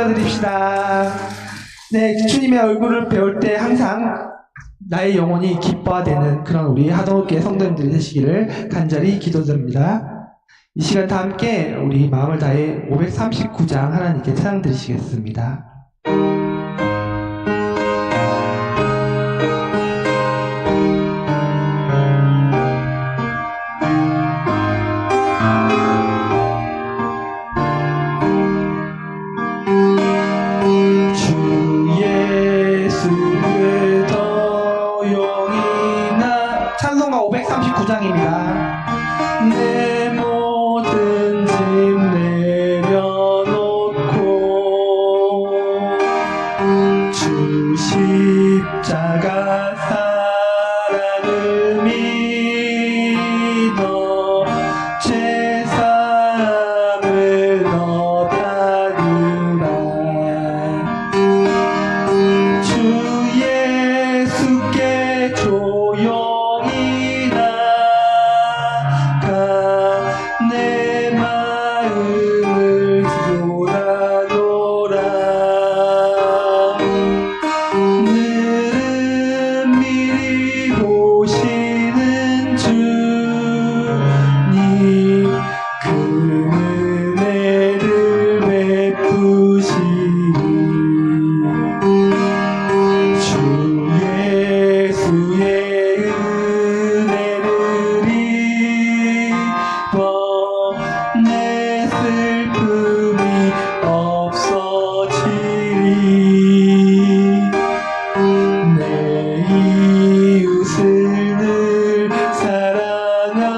올려드립시다. 네, 주님의 얼굴을 배울 때 항상 나의 영혼이 기뻐되는 그런 우리 하동교회 성도님들이 되시기를 간절히 기도드립니다. 이 시간 다 함께 우리 마음을 다해 539장 하나님께 찬양 드리시겠습니다. 찬송가 539장입니다. 내 모든 짐 내려놓고 주 십자가 사랑을 믿어 죄사함을 얻으라. 주 예수께 조용히 내 마음을 쏟아놓으라. 늘은 미리 보시는 주님 그 은혜를 베푸시리. 주 예수의 은혜를 입어 내 슬픔이 없어지리. 내 이웃을 늘 사랑하여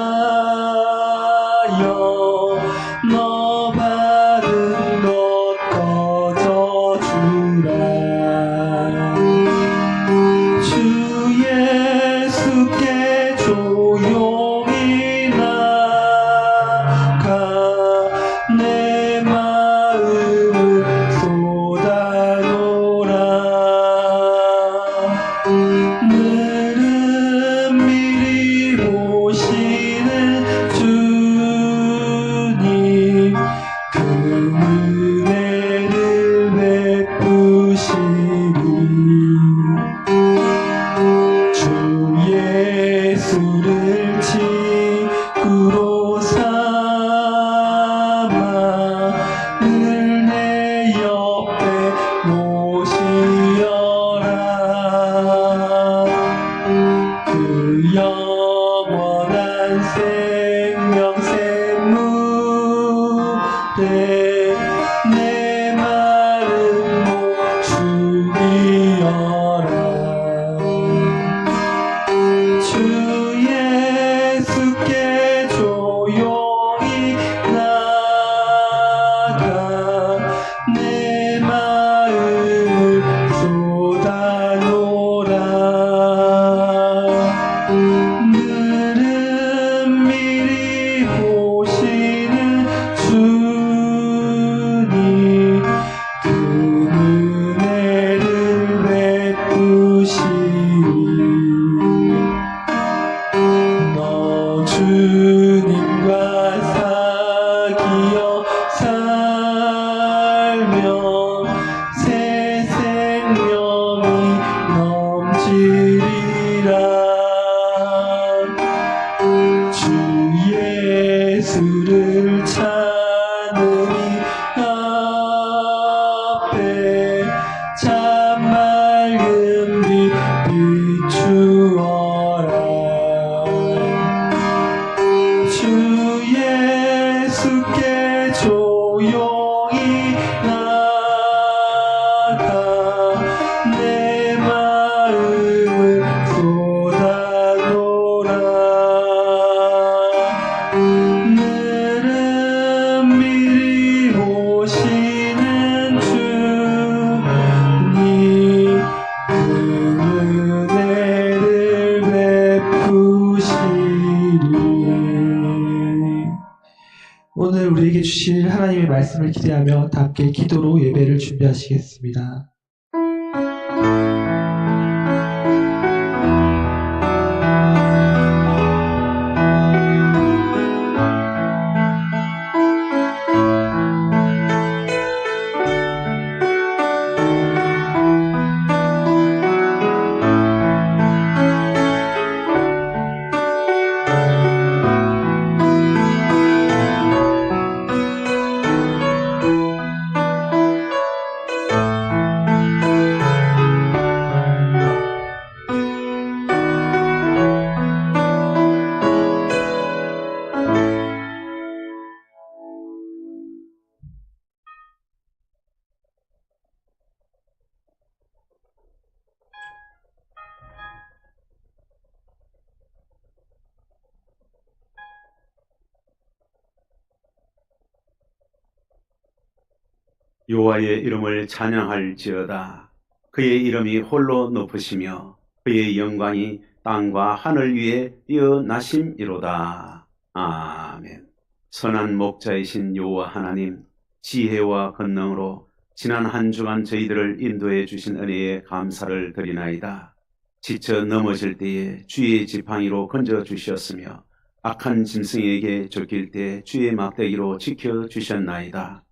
너 받은 것 거저주라. 주 예수께 조용히 나가 내 마음을 쏟아놓으라. 늘은 미리 보시는 주님 그 은혜를 베푸시리. 주 예수를 친구로 삼아 늘 내 옆에 모시어라. 그 영원한 생명 샘물에 내 마음 못 죽이어라. 주 예수께 조용히 나가 내 마음을 쏟아놓으라. 늘은 미리 보시는 주님 그 은혜를 베푸시리. 너 주님과 사귀어 살면 새 생명이 넘치리라. 주 예수를 찾으니 앞에 참 맑은 빛 비추어라. 주 예수께 조용히 나가 내 마음을 쏟아놓으라. 늘은 미리 보시는 주님 그 은혜를 베푸시리. 오늘 우리에게 주실 하나님의 말씀을 기대하며 다 함께 기도로 예배를 준비하시겠습니다. 여호와의 이름을 찬양할지어다. 그의 이름이 홀로 높으시며 그의 영광이 땅과 하늘 위에 뛰어나심이로다. 아멘. 선한 목자이신 여호와 하나님, 지혜와 권능으로 지난 한 주간 저희들을 인도해 주신 은혜에 감사를 드리나이다. 지쳐 넘어질 때에 주의 지팡이로 건져 주셨으며 악한 짐승에게 쫓길 때 주의 막대기로 지켜 주셨나이다.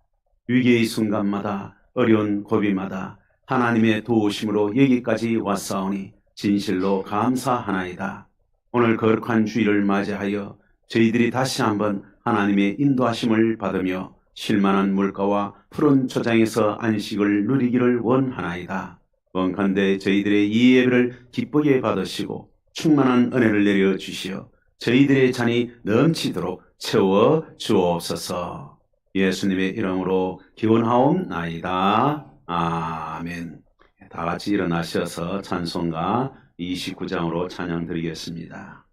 위기의 순간마다 어려운 고비마다 하나님의 도우심으로 여기까지 왔사오니 진실로 감사하나이다. 오늘 거룩한 주일을 맞이하여 저희들이 다시 한번 하나님의 인도하심을 받으며 쉴만한 물가와 푸른 초장에서 안식을 누리기를 원하나이다. 원컨대 저희들의 이 예배를 기쁘게 받으시고 충만한 은혜를 내려 주시어 저희들의 잔이 넘치도록 채워 주옵소서. 예수님의 이름으로 기원하옵나이다. 아멘. 다 같이 일어나셔서 찬송가 29장으로 찬양 드리겠습니다.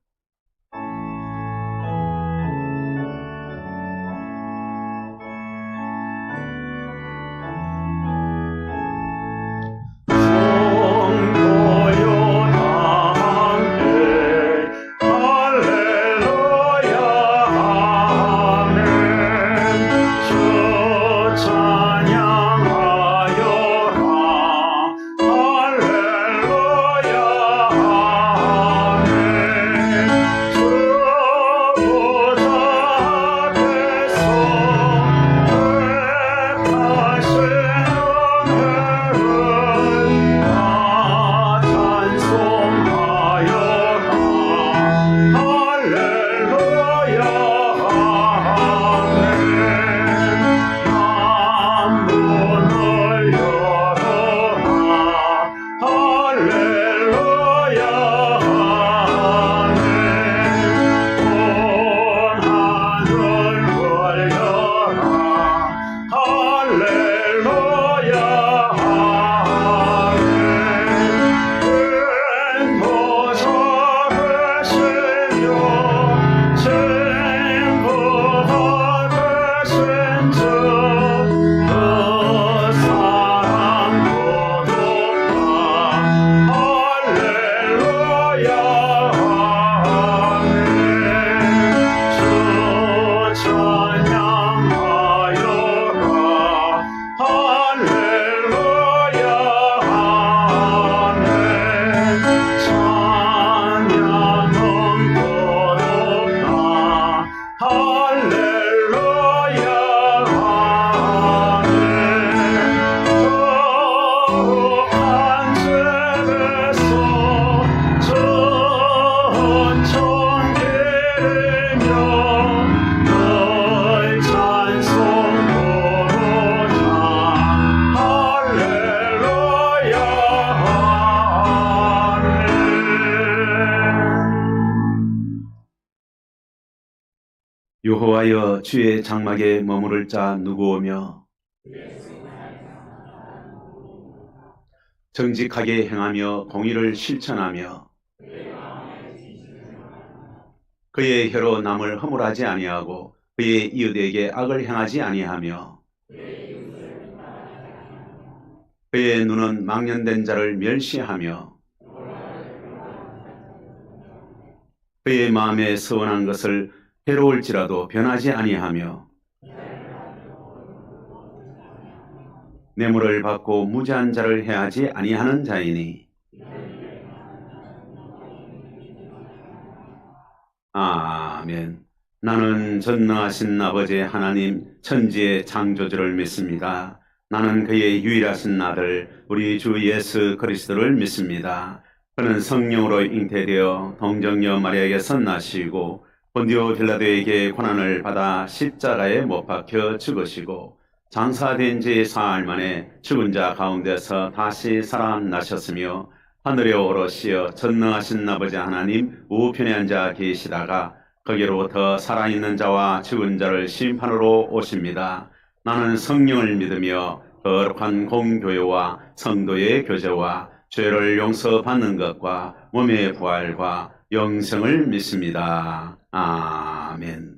여호와여, 주의 장막에 머무를 자 누구오며 정직하게 행하며 공의를 실천하며 그의 혀로 남을 허물하지 아니하고 그의 이웃에게 악을 행하지 아니하며 그의 눈은 망령된 자를 멸시하며 그의 마음에 서원한 것을 해로울지라도 변하지 아니하며 뇌물을 받고 무죄한 자를 해하지 아니하는 자이니 아멘. 나는 전능하신 아버지 하나님 천지의 창조주를 믿습니다. 나는 그의 유일하신 아들 우리 주 예수 그리스도를 믿습니다. 그는 성령으로 잉태되어 동정녀 마리아에게서 나시고 본디오 빌라도에게 고난을 받아 십자가에 못 박혀 죽으시고 장사된 지 사흘 만에 죽은 자 가운데서 다시 살아나셨으며 하늘에 오르시어 전능하신 아버지 하나님 우편에 앉아 계시다가 거기로부터 살아있는 자와 죽은 자를 심판으로 오십니다. 나는 성령을 믿으며 거룩한 공교회와 성도의 교제와 죄를 용서받는 것과 몸의 부활과 영생을 믿습니다. 아멘.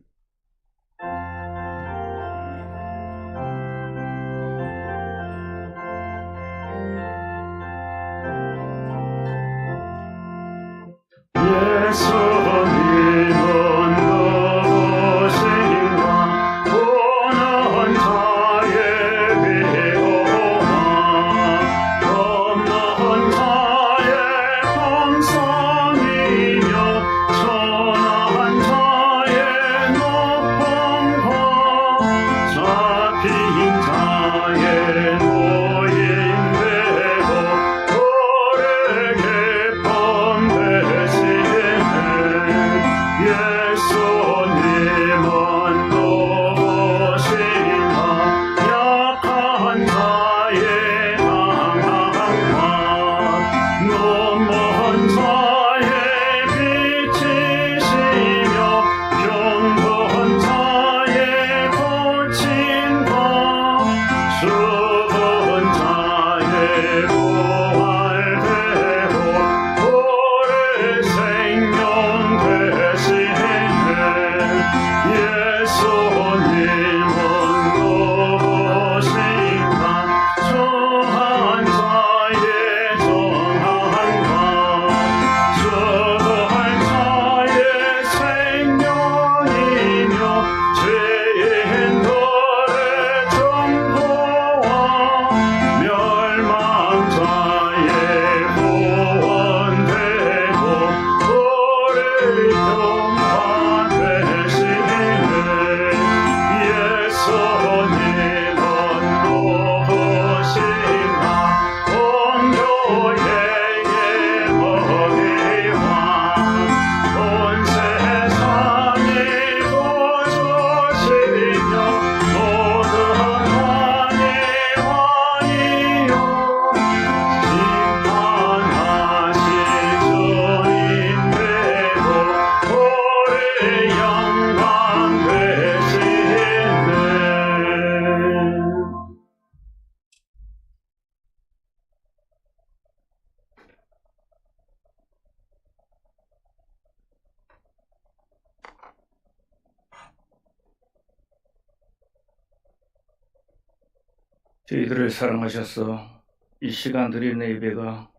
저희들을 사랑하셔서 이 시간 드리는 예배가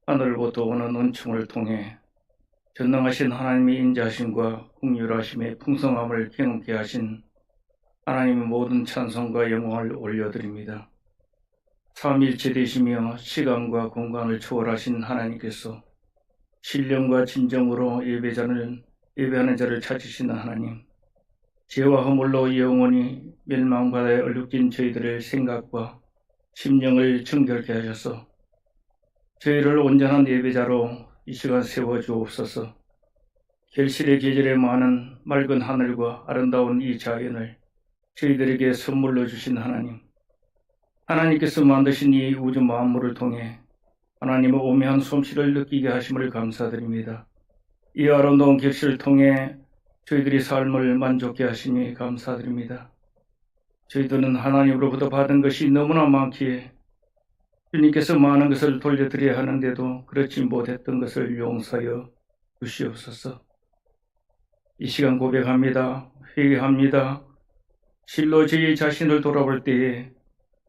하늘로부터 오는 은총을 통해 전능하신 하나님의 인자하심과 긍휼하심의 풍성함을 경험케 하신 하나님의 모든 찬송과 영광을 올려드립니다. 삼위일체 되시며 시간과 공간을 초월하신 하나님께서 신령과 진정으로 예배하는 자를 찾으시는 하나님, 죄와 허물로 영원히 멸망바다에 얼룩진 저희들의 생각과 심령을 정결케 하셔서 저희를 온전한 예배자로 이 시간 세워주옵소서. 결실의 계절에 많은 맑은 하늘과 아름다운 이 자연을 저희들에게 선물로 주신 하나님, 하나님께서 만드신 이 우주 만물을 통해 하나님의 오묘한 솜씨를 느끼게 하심을 감사드립니다. 이 아름다운 결실을 통해 저희들이 삶을 만족케 하시니 감사드립니다. 저희들은 하나님으로부터 받은 것이 너무나 많기에 주님께서 많은 것을 돌려드려야 하는데도 그렇지 못했던 것을 용서하여 주시옵소서. 이 시간 고백합니다. 회개합니다. 실로 저희 자신을 돌아볼 때에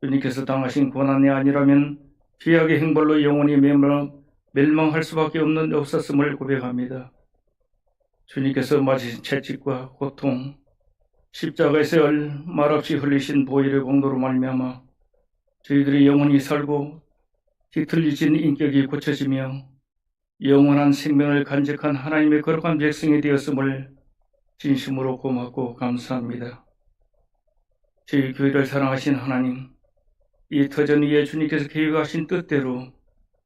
주님께서 당하신 고난이 아니라면 죄악의 행벌로 영원히 멸망할 수밖에 없었음을 고백합니다. 주님께서 맞으신 채찍과 고통, 십자가에서 말없이 흘리신 보혈의 공로로 말미암아 저희들이 영원히 살고 뒤틀리진 인격이 고쳐지며 영원한 생명을 간직한 하나님의 거룩한 백성이 되었음을 진심으로 고맙고 감사합니다. 저희 교회를 사랑하신 하나님, 이 터전 위에 주님께서 계획하신 뜻대로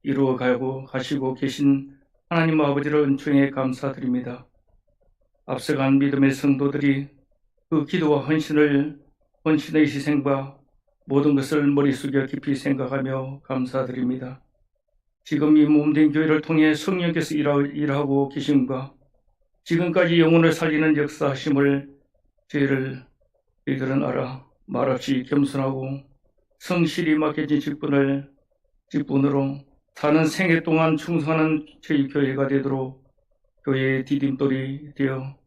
이루어가고 가시고 계신 하나님 아버지를 은총에 감사드립니다. 앞서간 믿음의 성도들이 그 기도와 헌신의 희생과 모든 것을 머리 숙여 깊이 생각하며 감사드립니다. 지금 이 몸된 교회를 통해 성령께서 일하고 계심과 지금까지 영혼을 살리는 역사하심을 저희들은 알아 말없이 겸손하고 성실히 맡겨진 직분으로 사는 생애 동안 충성하는 저희 교회가 되도록 교회의 디딤돌이 되어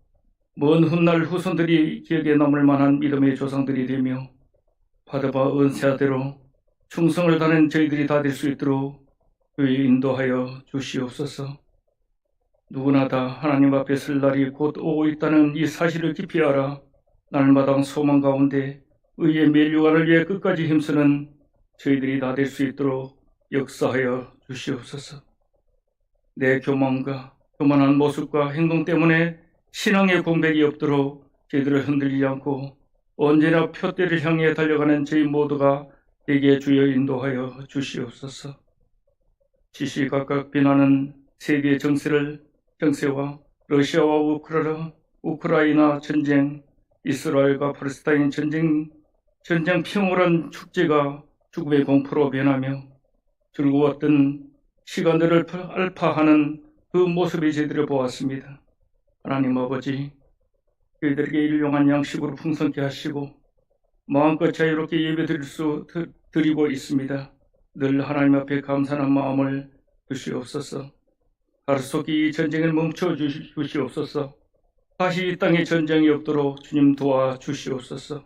먼 훗날 후손들이 기억에 남을 만한 믿음의 조상들이 되며 받아봐 은사대로 충성을 다하는 저희들이 다 될 수 있도록 교회에 인도하여 주시옵소서. 누구나 다 하나님 앞에 설 날이 곧 오고 있다는 이 사실을 깊이 알아 날마다 소망 가운데 의의 멸류관을 위해 끝까지 힘쓰는 저희들이 다 될 수 있도록 역사하여 주시옵소서. 내 교만한 모습과 행동 때문에 신앙의 공백이 없도록 저희들을 흔들리지 않고 언제나 표대를 향해 달려가는 저희 모두가 되게 주여 인도하여 주시옵소서. 시시각각 변하는 세계 정세와 러시아와 우크라이나 전쟁, 이스라엘과 팔레스타인 전쟁 평온한 축제가 죽음의 공포로 변하며 즐거웠던 시간들을 알파하는 그 모습이 저희들을 보았습니다. 하나님 아버지, 저희들에게 일용한 양식으로 풍성케 하시고 마음껏 자유롭게 예배 드리고 있습니다. 늘 하나님 앞에 감사하는 마음을 주시옵소서. 하루속히 이 전쟁을 멈춰 주시옵소서. 다시 이 땅에 전쟁이 없도록 주님 도와주시옵소서.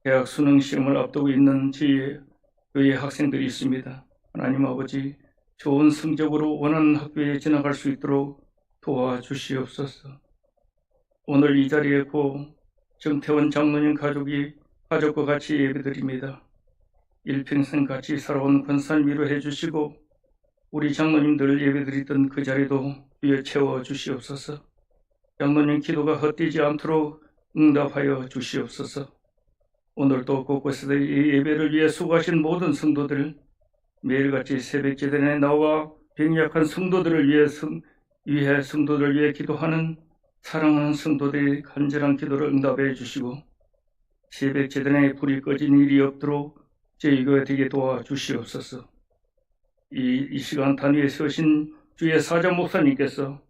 대학 수능 시험을 앞두고 있는 저희 학생들이 있습니다. 하나님 아버지, 좋은 성적으로 원하는 학교에 진학할 수 있도록 도와주시옵소서. 오늘 이 자리에 고 정태원 장로님 가족과 같이 예배드립니다. 일평생 같이 살아온 권사님 위로해 주시고 우리 장로님들 예배드리던 그 자리도 주여 채워주시옵소서. 장로님 기도가 헛되지 않도록 응답하여 주시옵소서. 오늘도 곳곳에서 이 예배를 위해 수고하신 모든 성도들, 매일같이 새벽 제단에 나와 병이 약한 성도들을 위해 성도들을 위해 기도하는 사랑하는 성도들의 간절한 기도를 응답해 주시고 새벽 제단에 불이 꺼진 일이 없도록 저희 교회 되게 도와주시옵소서. 이 시간 단위에 서신 주의 사장 목사님께서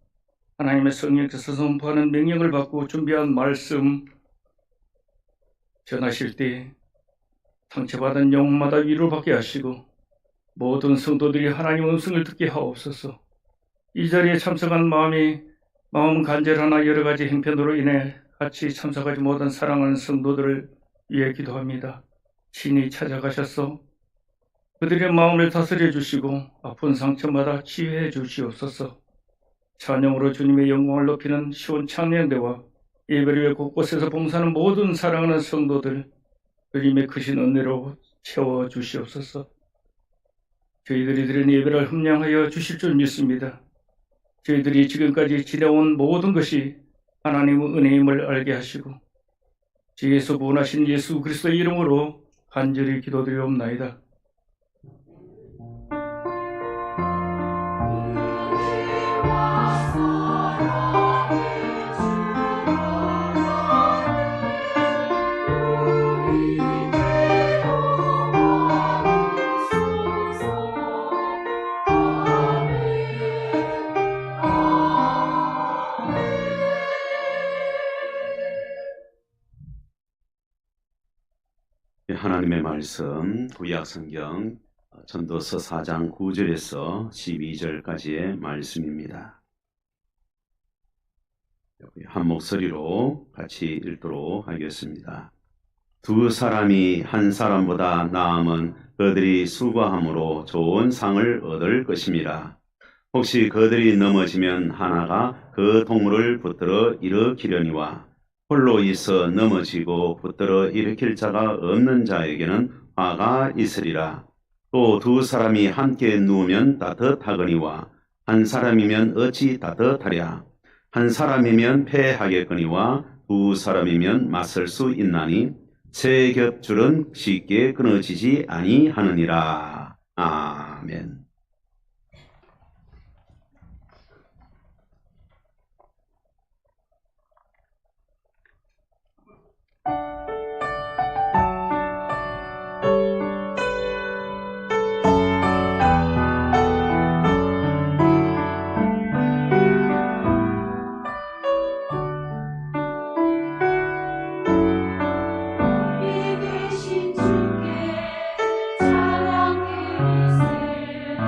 하나님의 성령께서 선포하는 명령을 받고 준비한 말씀 전하실 때 상처받은 영혼마다 위로를 받게 하시고 모든 성도들이 하나님의 음성을 듣게 하옵소서. 이 자리에 참석한 마음 간절하나 여러 가지 형편으로 인해 같이 참석하지 못한 사랑하는 성도들을 위해 기도합니다. 친히 찾아가셔서 그들의 마음을 다스려 주시고 아픈 상처마다 치유해 주시옵소서. 찬양으로 주님의 영광을 높이는 시온 찬양대와 예배를 위해 곳곳에서 봉사하는 모든 사랑하는 성도들 주님의 크신 은혜로 채워 주시옵소서. 저희들이 드린 예배를 흠량하여 주실 줄 믿습니다. 저희들이 지금까지 지내온 모든 것이 하나님의 은혜임을 알게 하시고 주에서 구원하신 예수 그리스도의 이름으로 간절히 기도드리옵나이다. 하나님의 말씀 구약성경 전도서 4장 9절에서 12절까지의 말씀입니다. 한 목소리로 같이 읽도록 하겠습니다. 두 사람이 한 사람보다 나음은 그들이 수고함으로 좋은 상을 얻을 것임이라. 혹시 그들이 넘어지면 하나가 그 동물을 붙들어 일으키려니와 홀로 있어 넘어지고 붙들어 일으킬 자가 없는 자에게는 화가 있으리라. 또 두 사람이 함께 누우면 따뜻하거니와 한 사람이면 어찌 따뜻하랴. 한 사람이면 패하겠거니와 두 사람이면 맞설 수 있나니 세 겹줄은 쉽게 끊어지지 아니하느니라. 아멘. 이기신 주께 찬양 드리세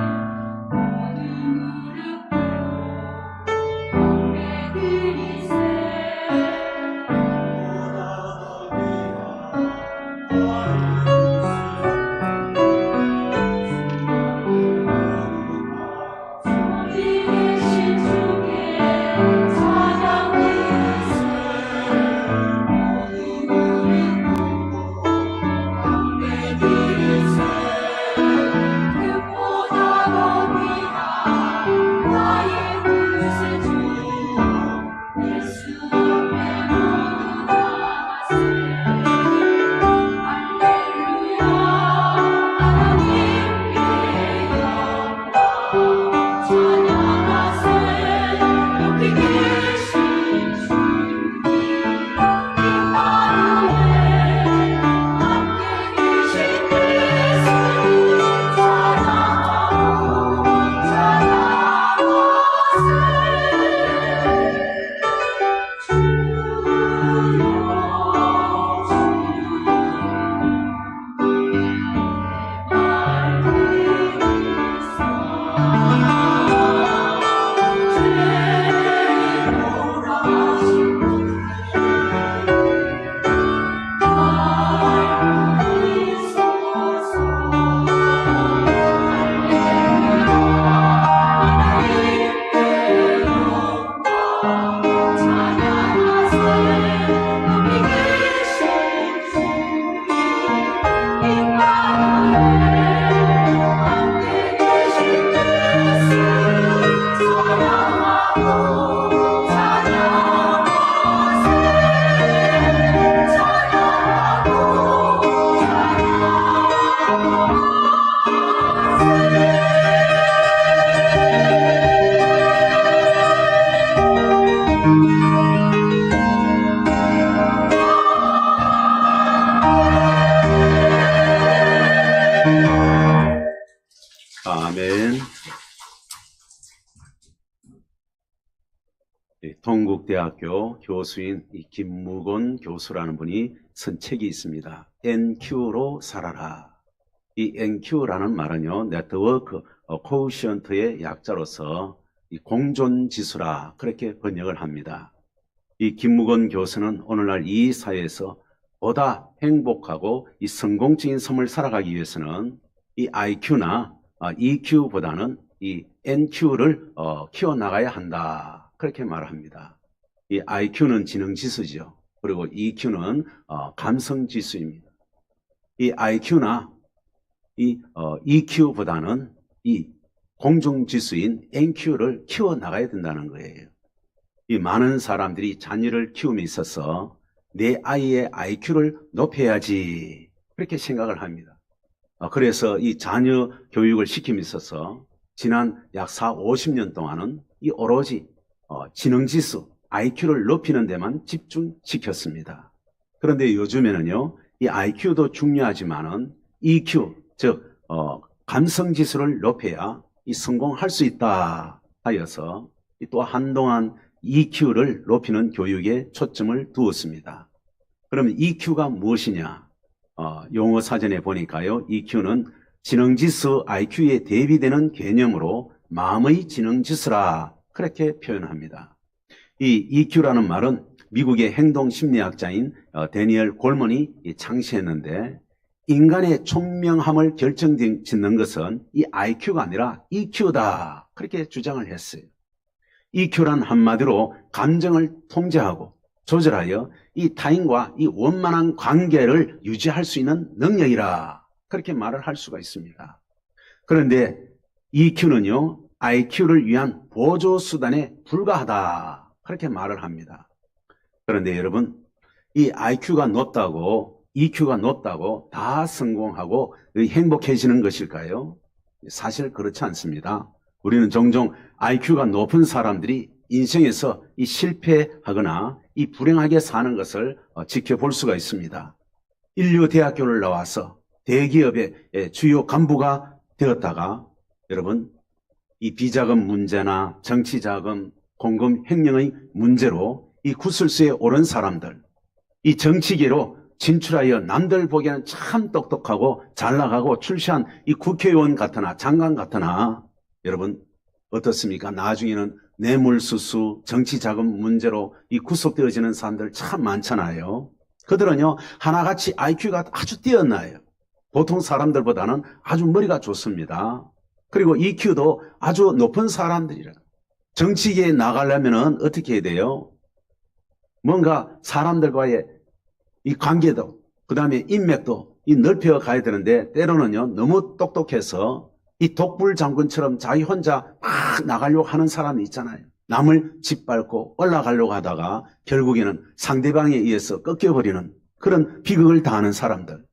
동국대학교 교수인 이 김무곤 교수라는 분이 쓴 책이 있습니다. NQ로 살아라. 이 NQ라는 말은요, 네트워크 코오시언트의 약자로서 이 공존지수라 그렇게 번역을 합니다. 이 김무곤 교수는 오늘날 이 사회에서 보다 행복하고 이 성공적인 삶을 살아가기 위해서는 이 IQ나 EQ보다는 이 NQ를 키워나가야 한다. 그렇게 말합니다. 이 IQ는 지능지수죠. 그리고 EQ는 감성지수입니다. 이 IQ나 이 EQ보다는 이 공중지수인 NQ를 키워나가야 된다는 거예요. 이 많은 사람들이 자녀를 키움에 있어서 내 아이의 IQ를 높여야지 그렇게 생각을 합니다. 그래서 이 자녀 교육을 시킴에 있어서 지난 약 50년 동안은 이 오로지 지능지수 IQ를 높이는 데만 집중시켰습니다. 그런데 요즘에는요, 이 IQ도 중요하지만은 EQ, 즉 감성지수를 높여야 이 성공할 수 있다 하여서 또 한동안 EQ를 높이는 교육에 초점을 두었습니다. 그러면 EQ가 무엇이냐? 용어 사전에 보니까요, EQ는 지능지수 IQ에 대비되는 개념으로 마음의 지능지수라 그렇게 표현합니다. 이 EQ라는 말은 미국의 행동심리학자인 데니얼 골먼이 창시했는데, 인간의 총명함을 결정짓는 것은 이 IQ가 아니라 EQ다 그렇게 주장을 했어요. EQ란 한마디로 감정을 통제하고 조절하여 이 타인과 이 원만한 관계를 유지할 수 있는 능력이라 그렇게 말을 할 수가 있습니다. 그런데 EQ는요, IQ를 위한 보조수단에 불과하다 그렇게 말을 합니다. 그런데 여러분, 이 IQ가 높다고 EQ가 높다고 다 성공하고 행복해지는 것일까요? 사실 그렇지 않습니다. 우리는 종종 IQ가 높은 사람들이 인생에서 이 실패하거나 이 불행하게 사는 것을 지켜볼 수가 있습니다. 인류 대학교를 나와서 대기업의 주요 간부가 되었다가 여러분, 이 비자금 문제나 정치자금, 공금 횡령의 문제로 이 구설수에 오른 사람들, 이 정치계로 진출하여 남들 보기에는 참 똑똑하고 잘 나가고 출세한 이 국회의원 같으나 장관 같으나 여러분 어떻습니까? 나중에는 뇌물수수, 정치자금 문제로 이 구속되어지는 사람들 참 많잖아요. 그들은요, 하나같이 IQ가 아주 뛰어나요. 보통 사람들보다는 아주 머리가 좋습니다. 그리고 EQ도 아주 높은 사람들이라. 정치계에 나가려면 어떻게 해야 돼요? 뭔가 사람들과의 이 관계도, 그 다음에 인맥도 이 넓혀 가야 되는데, 때로는요, 너무 똑똑해서 이 독불 장군처럼 자기 혼자 막 나가려고 하는 사람이 있잖아요. 남을 짓밟고 올라가려고 하다가 결국에는 상대방에 의해서 꺾여버리는 그런 비극을 당하는 사람들.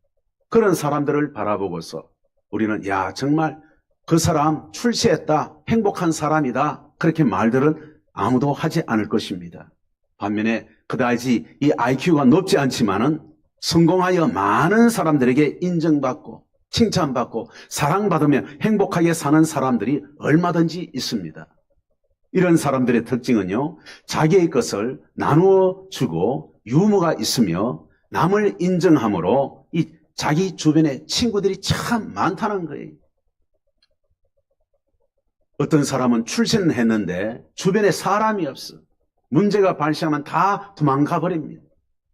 그런 사람들을 바라보고서 우리는 야, 정말 그 사람 출세했다, 행복한 사람이다, 그렇게 말들은 아무도 하지 않을 것입니다. 반면에 그다지 이 IQ가 높지 않지만은 성공하여 많은 사람들에게 인정받고 칭찬받고 사랑받으며 행복하게 사는 사람들이 얼마든지 있습니다. 이런 사람들의 특징은요, 자기의 것을 나누어 주고 유머가 있으며 남을 인정함으로 이 자기 주변에 친구들이 참 많다는 거예요. 어떤 사람은 출세는 했는데 주변에 사람이 없어. 문제가 발생하면 다 도망가 버립니다.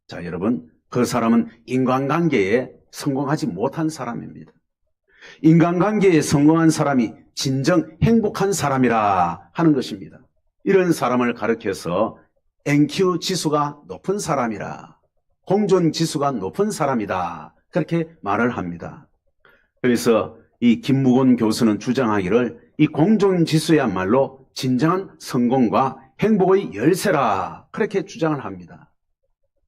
자, 여러분, 그 사람은 인간관계에 성공하지 못한 사람입니다. 인간관계에 성공한 사람이 진정 행복한 사람이라 하는 것입니다. 이런 사람을 가리켜서 NQ 지수가 높은 사람이라, 공존 지수가 높은 사람이다, 그렇게 말을 합니다. 그래서 이 김무곤 교수는 주장하기를 이 공존 지수야말로 진정한 성공과 행복의 열쇠라 그렇게 주장을 합니다.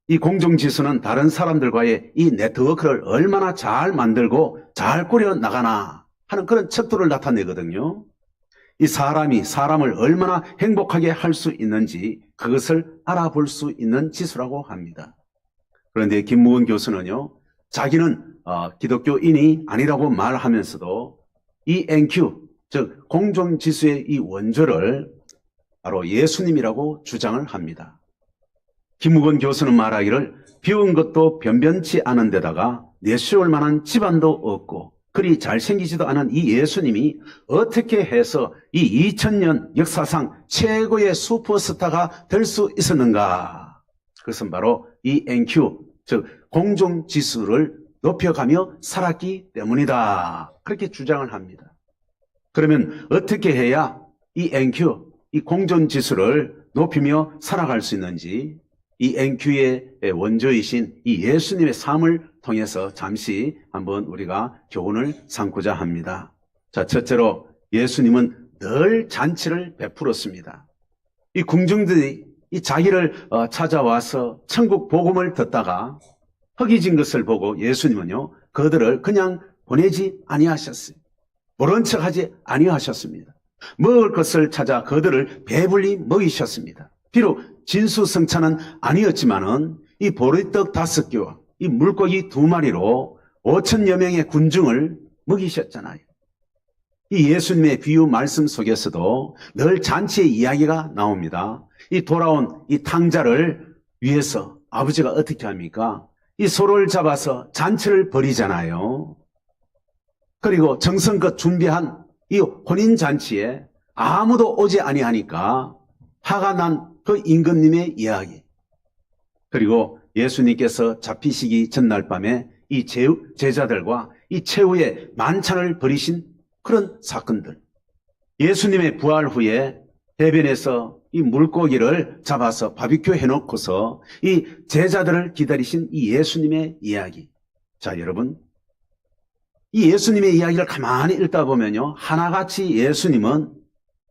이 공정지수는 다른 사람들과의 이 네트워크를 얼마나 잘 만들고 잘 꾸려나가나 하는 그런 척도를 나타내거든요. 이 사람이 사람을 얼마나 행복하게 할 수 있는지 그것을 알아볼 수 있는 지수라고 합니다. 그런데 김무곤 교수는요, 자기는 기독교인이 아니라고 말하면서도 이 NQ, 즉 공존지수의 이 원조를 바로 예수님이라고 주장을 합니다. 김우건 교수는 말하기를 비운 것도 변변치 않은 데다가 내세울 만한 집안도 없고 그리 잘생기지도 않은 이 예수님이 어떻게 해서 이 2000년 역사상 최고의 슈퍼스타가 될 수 있었는가? 그것은 바로 이 NQ, 즉 공정지수를 높여가며 살았기 때문이다. 그렇게 주장을 합니다. 그러면 어떻게 해야 이 NQ, 이 공정지수를 높이며 살아갈 수 있는지 이 NQ의 원조이신 이 예수님의 삶을 통해서 잠시 한번 우리가 교훈을 삼고자 합니다. 자, 첫째로 예수님은 늘 잔치를 베풀었습니다. 이 궁중들이 이 자기를 찾아와서 천국 복음을 듣다가 허기진 것을 보고 예수님은요, 그들을 그냥 보내지 아니하셨어요. 모른 척하지 아니하셨습니다. 먹을 것을 찾아 그들을 배불리 먹이셨습니다. 비록 진수성찬은 아니었지만은 이 보리떡 5개와 이 물고기 2마리로 5천여 명의 군중을 먹이셨잖아요. 이 예수님의 비유 말씀 속에서도 늘 잔치의 이야기가 나옵니다. 이 돌아온 이 탕자를 위해서 아버지가 어떻게 합니까? 이 소를 잡아서 잔치를 벌이잖아요. 그리고 정성껏 준비한 이 혼인잔치에 아무도 오지 아니하니까 화가 난 그 임금님의 이야기. 그리고 예수님께서 잡히시기 전날 밤에 이 제자들과 이 최후의 만찬을 벌이신 그런 사건들. 예수님의 부활 후에 해변에서 이 물고기를 잡아서 바비큐 해놓고서 이 제자들을 기다리신 이 예수님의 이야기. 자, 여러분. 이 예수님의 이야기를 가만히 읽다 보면요. 하나같이 예수님은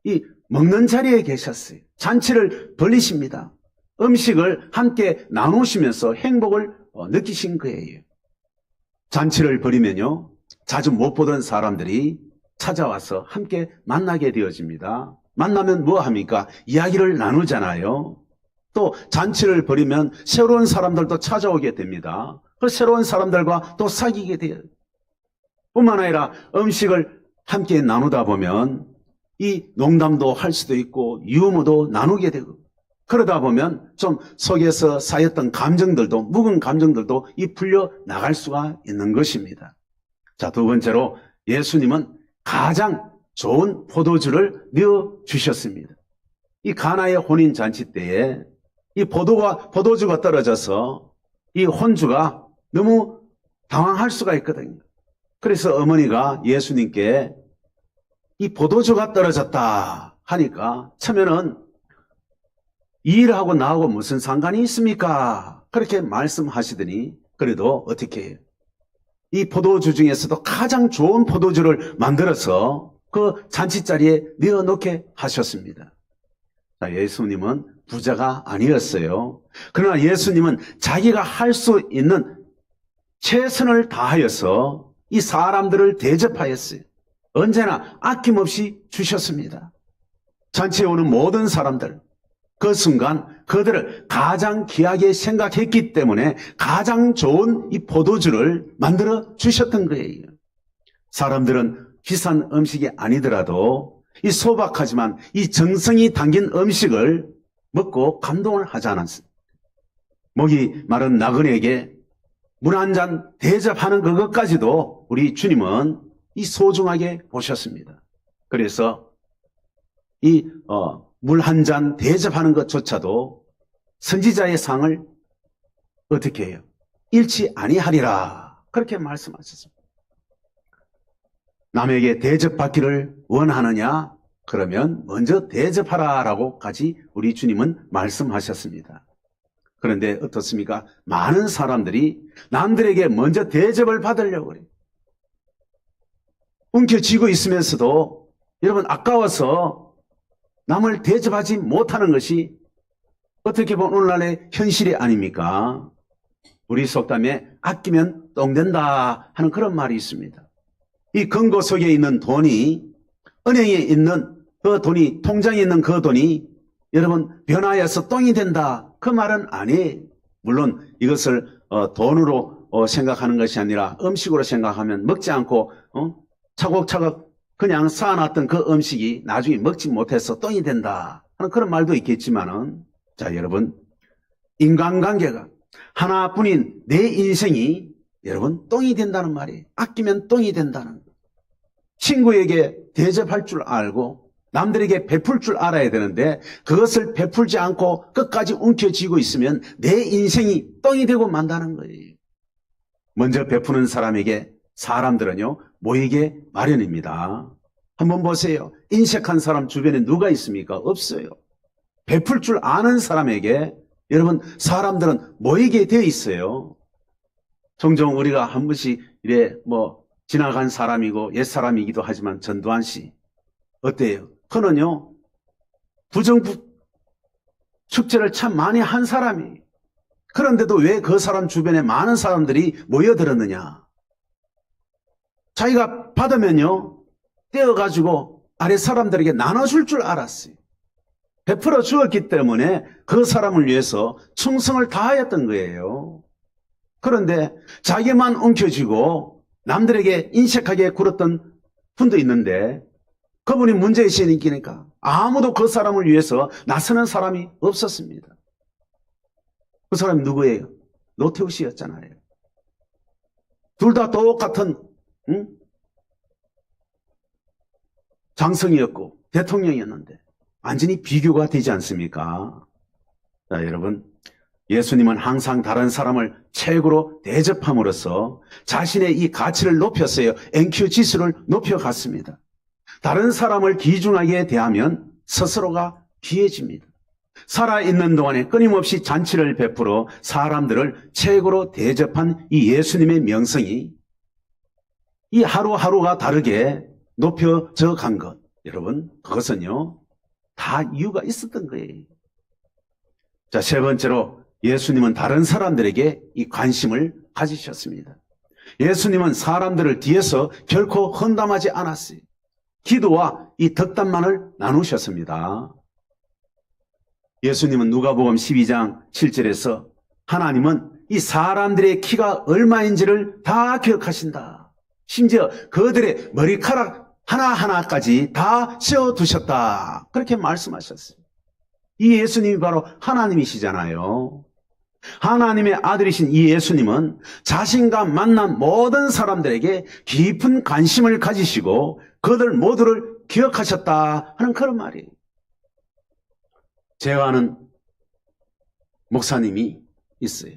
이 먹는 자리에 계셨어요. 잔치를 벌리십니다. 음식을 함께 나누시면서 행복을 느끼신 거예요. 잔치를 벌이면요. 자주 못 보던 사람들이 찾아와서 함께 만나게 되어집니다. 만나면 뭐 합니까? 이야기를 나누잖아요. 또 잔치를 벌이면 새로운 사람들도 찾아오게 됩니다. 그 새로운 사람들과 또 사귀게 돼요. 뿐만 아니라 음식을 함께 나누다 보면 이 농담도 할 수도 있고 유머도 나누게 되고 그러다 보면 좀 속에서 쌓였던 감정들도 묵은 감정들도 이 풀려 나갈 수가 있는 것입니다. 자, 두 번째로 예수님은 가장 좋은 포도주를 내어주셨습니다. 이 가나의 혼인잔치 때에 이 포도주가 떨어져서 이 혼주가 너무 당황할 수가 있거든요. 그래서 어머니가 예수님께 이 포도주가 떨어졌다 하니까 처음에는 이 일하고 나하고 무슨 상관이 있습니까? 그렇게 말씀하시더니 그래도 어떻게 해요? 이 포도주 중에서도 가장 좋은 포도주를 만들어서 그 잔치자리에 내어놓게 하셨습니다. 자, 예수님은 부자가 아니었어요. 그러나 예수님은 자기가 할 수 있는 최선을 다하여서 이 사람들을 대접하였어요. 언제나 아낌없이 주셨습니다. 잔치에 오는 모든 사람들, 그 순간 그들을 가장 귀하게 생각했기 때문에 가장 좋은 이 포도주를 만들어 주셨던 거예요. 사람들은 비싼 음식이 아니더라도 이 소박하지만 이 정성이 담긴 음식을 먹고 감동을 하지 않았습니다. 목이 마른 나그네에게 물 한 잔 대접하는 그것까지도 우리 주님은 이 소중하게 보셨습니다. 그래서 이 물 한 잔 대접하는 것조차도 선지자의 상을 어떻게 해요? 잃지 아니하리라. 그렇게 말씀하셨습니다. 남에게 대접받기를 원하느냐? 그러면 먼저 대접하라라고까지 우리 주님은 말씀하셨습니다. 그런데 어떻습니까? 많은 사람들이 남들에게 먼저 대접을 받으려고 그래요. 움켜쥐고 있으면서도 여러분 아까워서 남을 대접하지 못하는 것이 어떻게 보면 오늘날의 현실이 아닙니까? 우리 속담에 아끼면 똥된다 하는 그런 말이 있습니다. 이 금고 속에 있는 돈이 은행에 있는 그 돈이 통장에 있는 그 돈이 여러분 변화해서 똥이 된다 그 말은 아니에요. 물론 이것을 돈으로 생각하는 것이 아니라 음식으로 생각하면 먹지 않고 차곡차곡 그냥 쌓아놨던 그 음식이 나중에 먹지 못해서 똥이 된다 하는 그런 말도 있겠지만은, 자, 여러분, 인간관계가 하나뿐인 내 인생이 여러분 똥이 된다는 말이에요. 아끼면 똥이 된다는 거. 친구에게 대접할 줄 알고 남들에게 베풀 줄 알아야 되는데 그것을 베풀지 않고 끝까지 움켜쥐고 있으면 내 인생이 똥이 되고 만다는 거예요. 먼저 베푸는 사람에게 사람들은요 모이게 마련입니다. 한번 보세요. 인색한 사람 주변에 누가 있습니까? 없어요. 베풀 줄 아는 사람에게 여러분 사람들은 모이게 되어 있어요. 종종 우리가 한 번씩 이래 지나간 사람이고 옛사람이기도 하지만 전두환 씨 어때요? 그는요 부정부 축제를 참 많이 한 사람이에요. 그런데도 왜 그 사람 주변에 많은 사람들이 모여들었느냐? 자기가 받으면요 떼어가지고 아래 사람들에게 나눠줄 줄 알았어요. 베풀어 주었기 때문에 그 사람을 위해서 충성을 다하였던 거예요. 그런데 자기만 움켜쥐고 남들에게 인색하게 굴었던 분도 있는데 그분이 문제의식이니까 아무도 그 사람을 위해서 나서는 사람이 없었습니다. 그 사람이 누구예요? 노태우 씨였잖아요. 둘 다 똑같은 장성이었고 대통령이었는데 완전히 비교가 되지 않습니까? 자, 여러분, 예수님은 항상 다른 사람을 최고로 대접함으로써 자신의 이 가치를 높였어요. NQ 지수를 높여갔습니다. 다른 사람을 귀중하게 대하면 스스로가 귀해집니다. 살아있는 동안에 끊임없이 잔치를 베풀어 사람들을 최고로 대접한 이 예수님의 명성이 이 하루하루가 다르게 높여져 간 것. 여러분, 그것은요 다 이유가 있었던 거예요. 자, 세 번째로 예수님은 다른 사람들에게 이 관심을 가지셨습니다. 예수님은 사람들을 뒤에서 결코 헌담하지 않았어요. 기도와 이 덕담만을 나누셨습니다. 예수님은 누가복음 12장 7절에서 하나님은 이 사람들의 키가 얼마인지를 다 기억하신다. 심지어 그들의 머리카락 하나하나까지 다 세워두셨다. 그렇게 말씀하셨어요. 이 예수님이 바로 하나님이시잖아요. 하나님의 아들이신 이 예수님은 자신과 만난 모든 사람들에게 깊은 관심을 가지시고 그들 모두를 기억하셨다 하는 그런 말이에요. 제가 아는 목사님이 있어요.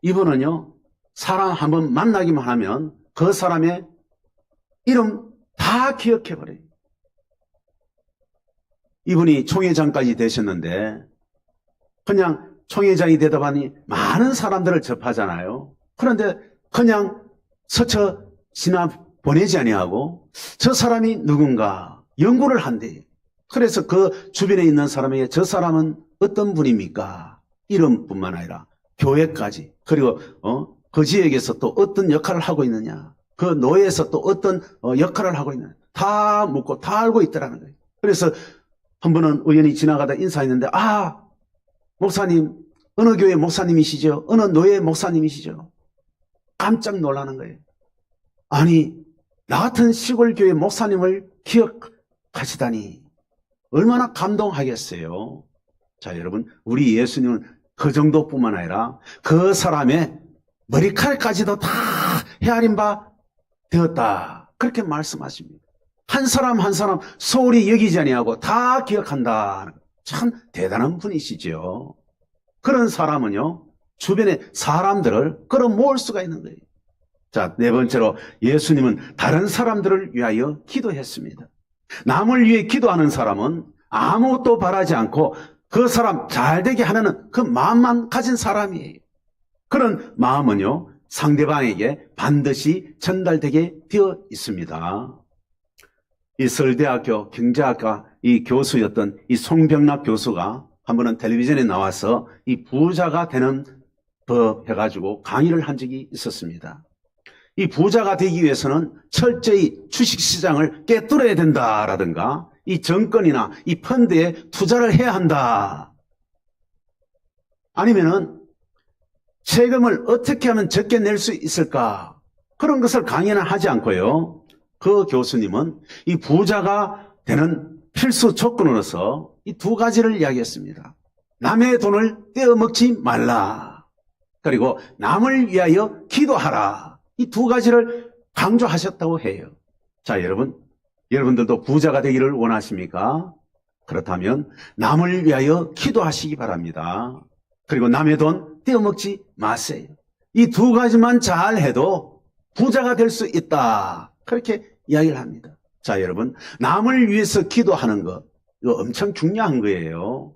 이분은요 사람 한번 만나기만 하면 그 사람의 이름 다 기억해버려요. 이분이 총회장까지 되셨는데 그냥 총회장이 되다 보니 많은 사람들을 접하잖아요. 그런데 그냥 스쳐 지나 보내지 아니하고 저 사람이 누군가 연구를 한대요. 그래서 그 주변에 있는 사람에게 저 사람은 어떤 분입니까? 이름뿐만 아니라 교회까지 그리고 그 지역에서 또 어떤 역할을 하고 있느냐 그 노예에서 또 어떤 역할을 하고 있느냐 다 묻고 다 알고 있더라는 거예요. 그래서 한 번은 우연히 지나가다 인사했는데 목사님 어느 교회 목사님이시죠? 어느 노예 목사님이시죠? 깜짝 놀라는 거예요. 아니 나 같은 시골 교회 목사님을 기억하시다니 얼마나 감동하겠어요. 자, 여러분 우리 예수님은 그 정도뿐만 아니라 그 사람의 머리칼까지도 다 헤아린 바 되었다. 그렇게 말씀하십니다. 한 사람 한 사람 소홀히 여기지 아니하고 다 기억한다. 참 대단한 분이시죠. 그런 사람은요 주변에 사람들을 끌어모을 수가 있는 거예요. 자, 네 번째로 예수님은 다른 사람들을 위하여 기도했습니다. 남을 위해 기도하는 사람은 아무것도 바라지 않고 그 사람 잘되게 하려는 그 마음만 가진 사람이에요. 그런 마음은요 상대방에게 반드시 전달되게 되어 있습니다. 이 서울대학교 경제학과 이 교수였던 이 송병락 교수가 한 번은 텔레비전에 나와서 이 부자가 되는 법 해가지고 강의를 한 적이 있었습니다. 이 부자가 되기 위해서는 철저히 주식시장을 깨뚫어야 된다라든가 이 정권이나 이 펀드에 투자를 해야 한다. 아니면은 세금을 어떻게 하면 적게 낼 수 있을까? 그런 것을 강의는 하지 않고요. 그 교수님은 이 부자가 되는 필수 조건으로서 이 두 가지를 이야기했습니다. 남의 돈을 떼어먹지 말라. 그리고 남을 위하여 기도하라. 이 두 가지를 강조하셨다고 해요. 자, 여러분들도 부자가 되기를 원하십니까? 그렇다면 남을 위하여 기도하시기 바랍니다. 그리고 남의 돈 떼어먹지 마세요. 이 두 가지만 잘 해도 부자가 될 수 있다. 그렇게 이야기를 합니다. 자, 여러분, 남을 위해서 기도하는 것, 이거 엄청 중요한 거예요.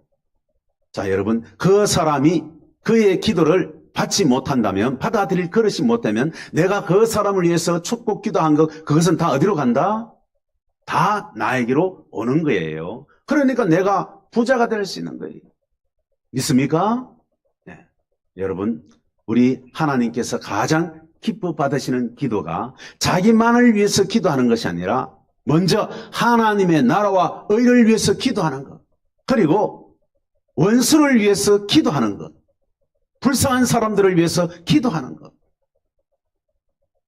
자, 여러분, 그 사람이 그의 기도를 받지 못한다면, 받아들일 그릇이 못되면 내가 그 사람을 위해서 축복 기도한 것, 그것은 다 어디로 간다? 다 나에게로 오는 거예요. 그러니까 내가 부자가 될 수 있는 거예요. 믿습니까? 네. 여러분, 우리 하나님께서 가장 기뻐 받으시는 기도가 자기만을 위해서 기도하는 것이 아니라 먼저 하나님의 나라와 의를 위해서 기도하는 것, 그리고 원수를 위해서 기도하는 것, 불쌍한 사람들을 위해서 기도하는 것,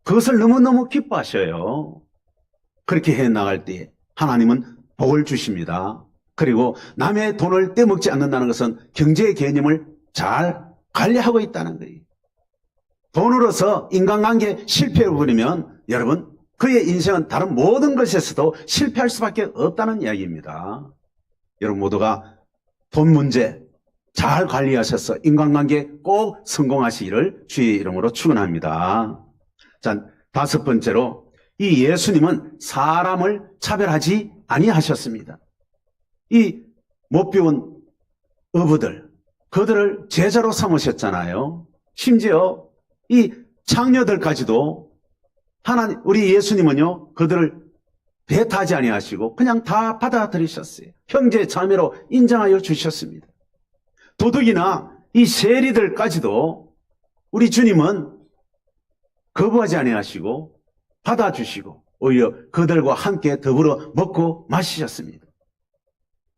그것을 너무너무 기뻐하셔요. 그렇게 해나갈 때 하나님은 복을 주십니다. 그리고 남의 돈을 떼먹지 않는다는 것은 경제의 개념을 잘 관리하고 있다는 거예요. 돈으로서 인간관계 실패해버리면 여러분, 그의 인생은 다른 모든 것에서도 실패할 수밖에 없다는 이야기입니다. 여러분 모두가 돈 문제 잘 관리하셔서 인간관계 꼭 성공하시기를 주의 이름으로 축원합니다. 자, 다섯 번째로 이 예수님은 사람을 차별하지 아니하셨습니다. 이 못 배운 어부들, 그들을 제자로 삼으셨잖아요. 심지어 이 창녀들까지도 우리 예수님은요, 그들을 배타지 아니하시고 그냥 다 받아들이셨어요. 형제 자매로 인정하여 주셨습니다. 도둑이나 이 세리들까지도 우리 주님은 거부하지 아니하시고 받아주시고 오히려 그들과 함께 더불어 먹고 마시셨습니다.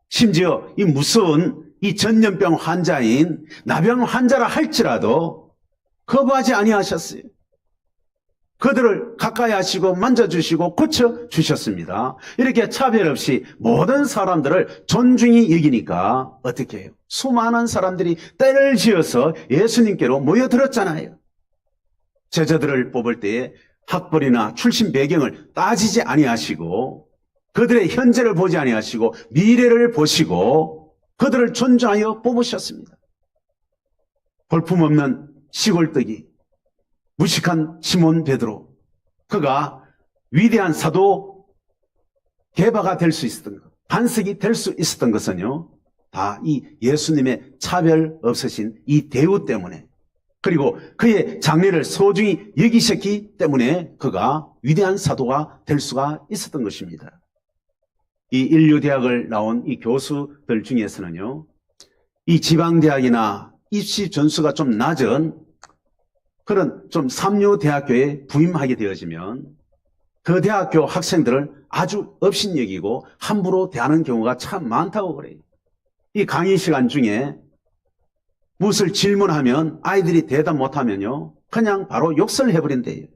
심지어 이 무서운 이 전염병 환자인 나병 환자라 할지라도 거부하지 아니하셨어요. 그들을 가까이 하시고 만져주시고 고쳐주셨습니다. 이렇게 차별 없이 모든 사람들을 존중히 여기니까 어떻게 해요? 수많은 사람들이 떼를 지어서 예수님께로 모여들었잖아요. 제자들을 뽑을 때에 학벌이나 출신 배경을 따지지 아니하시고 그들의 현재를 보지 아니하시고 미래를 보시고 그들을 존중하여 뽑으셨습니다. 볼품없는 시골뜨기 무식한 시몬 베드로, 그가 위대한 사도 게바가 될 수 있었던 것, 반석이 될 수 있었던 것은요, 다 이 예수님의 차별 없으신 이 대우 때문에, 그리고 그의 장래를 소중히 여기셨기 때문에 그가 위대한 사도가 될 수가 있었던 것입니다. 이 인류대학을 나온 이 교수들 중에서는요, 이 지방대학이나 입시 전수가 좀 낮은 그런 좀 삼류대학교에 부임하게 되어지면 그 대학교 학생들을 아주 업신여기고 함부로 대하는 경우가 참 많다고 그래요. 이 강의 시간 중에 무엇을 질문하면 아이들이 대답 못하면요, 그냥 바로 욕설을 해버린대요.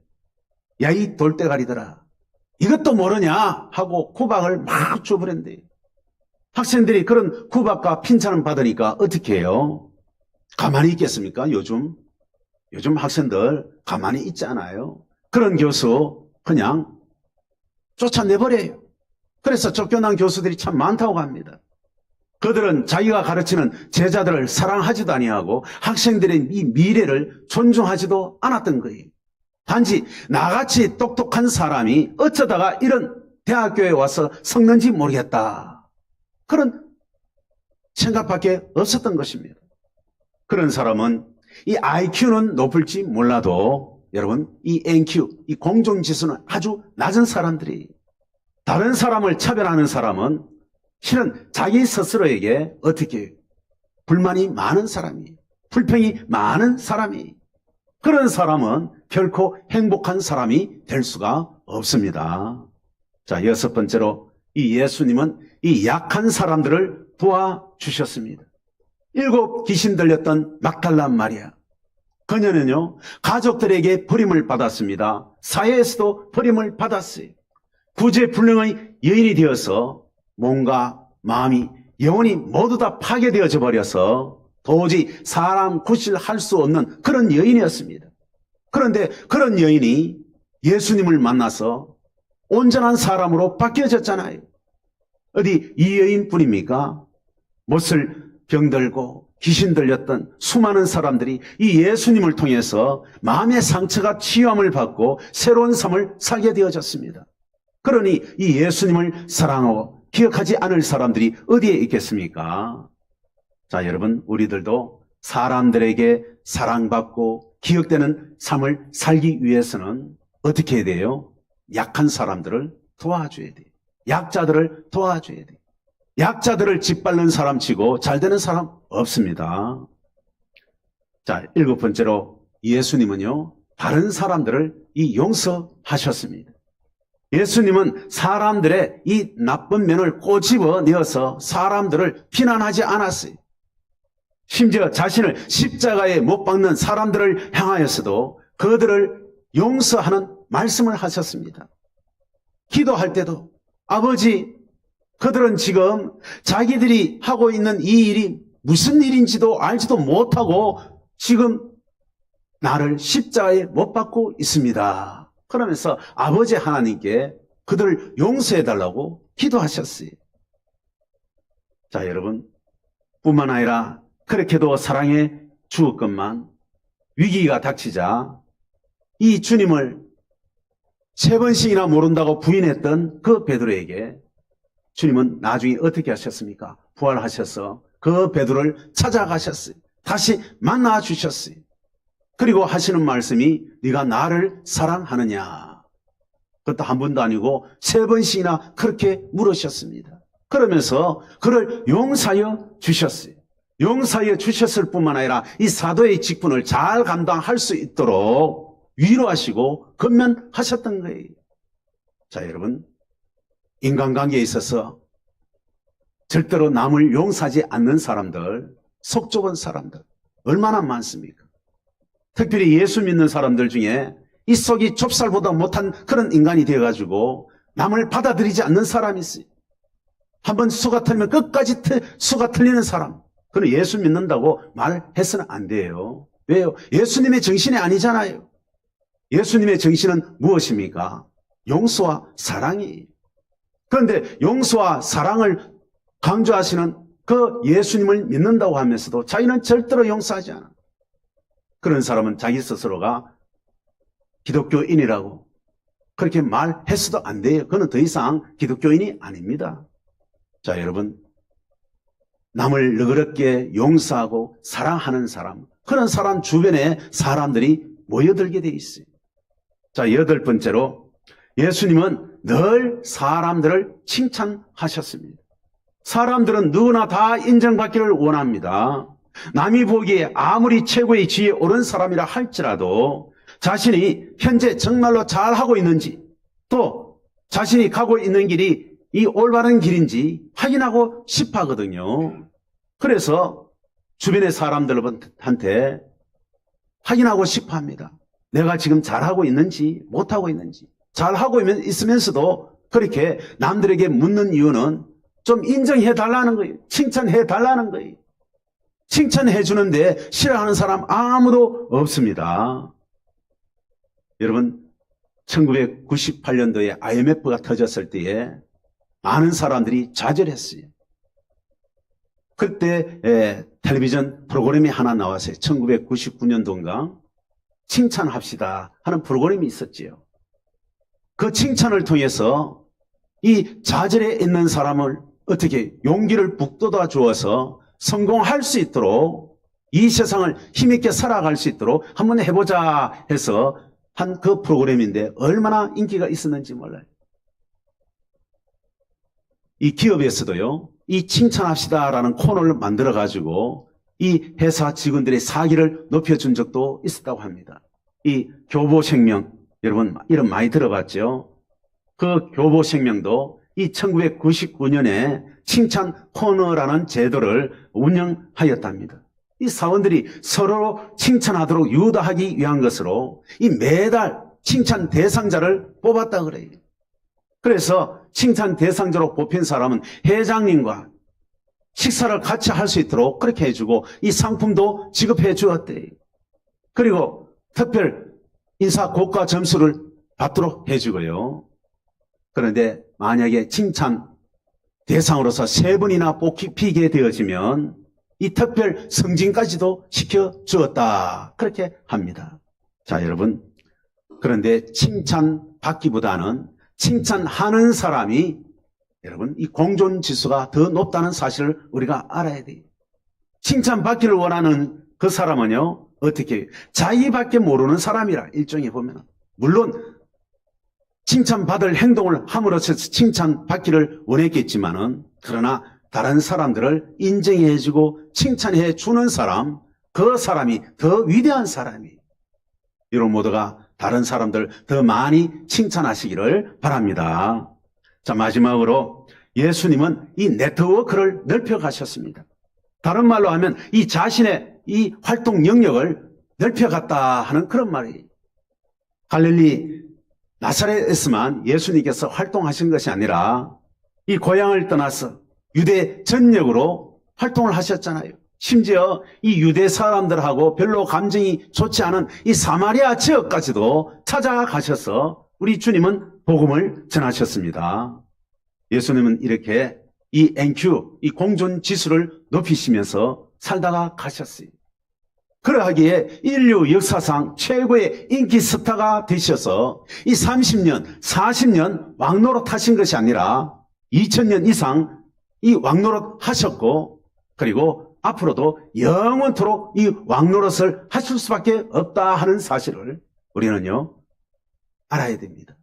야, 이 돌대가리들아, 이것도 모르냐 하고 구박을 막 줘버린대요. 학생들이 그런 구박과 핀찬을 받으니까 어떻게 해요? 가만히 있겠습니까? 요즘 학생들 가만히 있지 않아요. 그런 교수 그냥 쫓아내버려요. 그래서 쫓겨난 교수들이 참 많다고 합니다. 그들은 자기가 가르치는 제자들을 사랑하지도 아니하고 학생들의 이 미래를 존중하지도 않았던 거예요. 단지 나같이 똑똑한 사람이 어쩌다가 이런 대학교에 와서 섞는지 모르겠다, 그런 생각밖에 없었던 것입니다. 그런 사람은 이 IQ는 높을지 몰라도 여러분, 이 NQ, 이 공정지수는 아주 낮은 사람들이, 다른 사람을 차별하는 사람은 실은 자기 스스로에게 어떻게 불만이 많은 사람이에요. 불평이 많은 사람이에요. 그런 사람은 결코 행복한 사람이 될 수가 없습니다. 자, 여섯 번째로 이 예수님은 이 약한 사람들을 도와주셨습니다. 7 귀신 들렸던 막달라 마리아, 그녀는요 가족들에게 버림을 받았습니다. 사회에서도 버림을 받았어요. 구제불능의 여인이 되어서 몸과 마음이 영혼이 모두 다 파괴되어져 버려서 도저히 사람 구실할 수 없는 그런 여인이었습니다. 그런데 그런 여인이 예수님을 만나서 온전한 사람으로 바뀌어졌잖아요. 어디 이 여인뿐입니까? 못을 병들고 귀신 들렸던 수많은 사람들이 이 예수님을 통해서 마음의 상처가 치유함을 받고 새로운 삶을 살게 되어졌습니다. 그러니 이 예수님을 사랑하고 기억하지 않을 사람들이 어디에 있겠습니까? 자, 여러분, 우리들도 사람들에게 사랑받고 기억되는 삶을 살기 위해서는 어떻게 해야 돼요? 약한 사람들을 도와줘야 돼요. 약자들을 도와줘야 돼요. 약자들을 짓밟는 사람 치고 잘 되는 사람 없습니다. 자, 7번째로 예수님은요, 다른 사람들을 용서하셨습니다. 예수님은 사람들의 이 나쁜 면을 꼬집어 내어서 사람들을 비난하지 않았어요. 심지어 자신을 십자가에 못 박는 사람들을 향하여서도 그들을 용서하는 말씀을 하셨습니다. 기도할 때도 아버지, 그들은 지금 자기들이 하고 있는 이 일이 무슨 일인지도 알지도 못하고 지금 나를 십자가에 못 박고 있습니다. 그러면서 아버지 하나님께 그들을 용서해달라고 기도하셨어요. 자, 여러분, 뿐만 아니라 그렇게도 사랑해 주었건만 위기가 닥치자 이 주님을 3번씩이나 모른다고 부인했던 그 베드로에게 주님은 나중에 어떻게 하셨습니까? 부활하셔서 그 베드로를 찾아가셨어요. 다시 만나 주셨어요. 그리고 하시는 말씀이 네가 나를 사랑하느냐? 그것도 한 번도 아니고 3번씩이나 그렇게 물으셨습니다. 그러면서 그를 용서하여 주셨어요. 용서하여 주셨을 뿐만 아니라 이 사도의 직분을 잘 감당할 수 있도록 위로하시고 건면하셨던 거예요. 자, 여러분, 인간관계에 있어서 절대로 남을 용서하지 않는 사람들, 속 좁은 사람들 얼마나 많습니까? 특별히 예수 믿는 사람들 중에 이 속이 좁쌀보다 못한 그런 인간이 되어가지고 남을 받아들이지 않는 사람이 있어요. 한번 수가 틀리면 끝까지 수가 틀리는 사람. 그는 예수 믿는다고 말해서는 안 돼요. 왜요? 예수님의 정신이 아니잖아요. 예수님의 정신은 무엇입니까? 용서와 사랑이에요. 그런데 용서와 사랑을 강조하시는 그 예수님을 믿는다고 하면서도 자기는 절대로 용서하지 않아. 그런 사람은 자기 스스로가 기독교인이라고 그렇게 말했어도 안 돼요. 그는 더 이상 기독교인이 아닙니다. 자, 여러분, 남을 너그럽게 용서하고 사랑하는 사람, 그런 사람 주변에 사람들이 모여들게 돼 있어요. 자, 8번째로 예수님은 늘 사람들을 칭찬하셨습니다. 사람들은 누구나 다 인정받기를 원합니다. 남이 보기에 아무리 최고의 지위에 오른 사람이라 할지라도 자신이 현재 정말로 잘하고 있는지, 또 자신이 가고 있는 길이 이 올바른 길인지 확인하고 싶어 하거든요. 그래서 주변의 사람들한테 확인하고 싶어 합니다. 내가 지금 잘하고 있는지 못하고 있는지. 잘하고 있으면서도 그렇게 남들에게 묻는 이유는 좀 인정해 달라는 거예요. 칭찬해 달라는 거예요. 칭찬해 주는데 싫어하는 사람 아무도 없습니다. 여러분, 1998년도에 IMF가 터졌을 때에 많은 사람들이 좌절했어요. 그때 텔레비전 프로그램이 하나 나왔어요. 1999년도인가 칭찬합시다 하는 프로그램이 있었지요. 그 칭찬을 통해서 이 좌절에 있는 사람을 어떻게 용기를 북돋아 주어서 성공할 수 있도록 이 세상을 힘있게 살아갈 수 있도록 한번 해보자 해서 한 그 프로그램인데 얼마나 인기가 있었는지 몰라요. 이 기업에서도요, 이 칭찬합시다라는 코너를 만들어 가지고 이 회사 직원들의 사기를 높여준 적도 있었다고 합니다. 이 교보생명, 여러분 이름 많이 들어봤죠? 그 교보생명도 이 1999년에 칭찬 코너라는 제도를 운영하였답니다. 이 사원들이 서로 칭찬하도록 유도하기 위한 것으로 이 매달 칭찬 대상자를 뽑았다 그래요. 그래서 칭찬 대상자로 뽑힌 사람은 회장님과 식사를 같이 할 수 있도록 그렇게 해주고 이 상품도 지급해 주었대. 그리고 특별 인사 고가 점수를 받도록 해주고요. 그런데 만약에 칭찬 대상으로서 3번이나 뽑히게 되어지면 이 특별 승진까지도 시켜주었다. 그렇게 합니다. 자, 여러분. 그런데 칭찬받기보다는 칭찬하는 사람이 여러분 이 공존지수가 더 높다는 사실을 우리가 알아야 돼요. 칭찬받기를 원하는 그 사람은요. 어떻게 자기밖에 모르는 사람이라 일종의 보면 물론 칭찬받을 행동을 함으로써 칭찬받기를 원했겠지만은 그러나 다른 사람들을 인정해주고 칭찬해주는 사람 그 사람이 더 위대한 사람이에요. 이런 모두가 다른 사람들 더 많이 칭찬하시기를 바랍니다. 자, 마지막으로 예수님은 이 네트워크를 넓혀 가셨습니다. 다른 말로 하면 이 자신의 이 활동 영역을 넓혀 갔다 하는 그런 말이에요. 갈릴리 나사렛에서만 예수님께서 활동하신 것이 아니라 이 고향을 떠나서 유대 전역으로 활동을 하셨잖아요. 심지어 이 유대 사람들하고 별로 감정이 좋지 않은 이 사마리아 지역까지도 찾아가셔서 우리 주님은 복음을 전하셨습니다. 예수님은 이렇게 이 NQ, 이 공존 지수를 높이시면서 살다가 가셨어요. 그러하기에 인류 역사상 최고의 인기 스타가 되셔서 이 30년, 40년 왕노릇 하신 것이 아니라 2000년 이상 이 왕노릇 하셨고 그리고 앞으로도 영원토록 이 왕노릇을 하실 수밖에 없다 하는 사실을 우리는요 알아야 됩니다.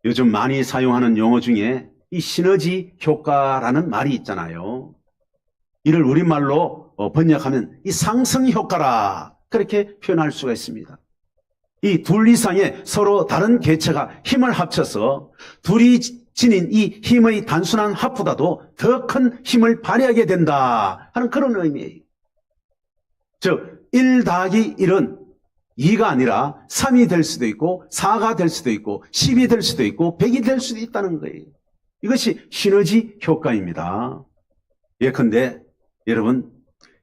요즘 많이 사용하는 용어 중에 이 시너지 효과라는 말이 있잖아요. 이를 우리말로 번역하면 이 상승 효과라 그렇게 표현할 수가 있습니다. 이 둘 이상의 서로 다른 개체가 힘을 합쳐서 둘이 지닌 이 힘의 단순한 합보다도 더 큰 힘을 발휘하게 된다 하는 그런 의미예요. 즉 1 더하기 1은 2가 아니라 3이 될 수도 있고 4가 될 수도 있고 10이 될 수도 있고 100이 될 수도 있다는 거예요. 이것이 시너지 효과입니다. 예컨대 여러분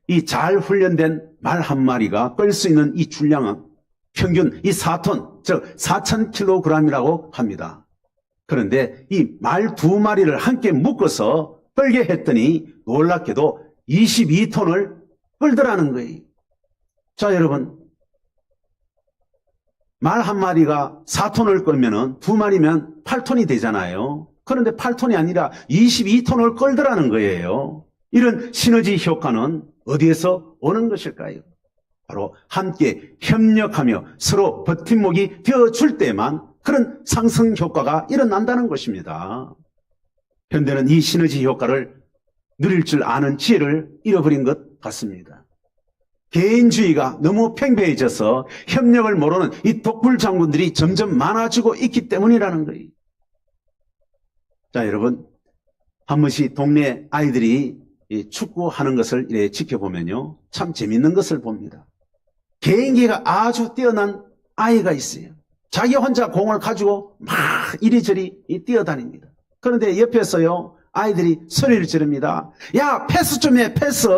이 잘 훈련된 말 한 마리가 끌 수 있는 이 중량은 평균 이 4톤 즉 4,000kg이라고 합니다. 그런데 이 말 2마리를 함께 묶어서 끌게 했더니 놀랍게도 22톤을 끌더라는 거예요. 자 여러분 말 한 마리가 4톤을 끌면은 2마리면 8톤이 되잖아요. 그런데 8톤이 아니라 22톤을 끌더라는 거예요. 이런 시너지 효과는 어디에서 오는 것일까요? 바로 함께 협력하며 서로 버팀목이 되어줄 때만 그런 상승 효과가 일어난다는 것입니다. 현대는 이 시너지 효과를 누릴 줄 아는 지혜를 잃어버린 것 같습니다. 개인주의가 너무 팽배해져서 협력을 모르는 이 독불 장군들이 점점 많아지고 있기 때문이라는 거예요. 자, 여러분, 한 번씩 동네 아이들이 축구하는 것을 이렇게 지켜보면요, 참 재밌는 것을 봅니다. 개인기가 아주 뛰어난 아이가 있어요. 자기 혼자 공을 가지고 막 이리저리 뛰어다닙니다. 그런데 옆에서요, 아이들이 소리를 지릅니다. 야, 패스 좀 해, 패스.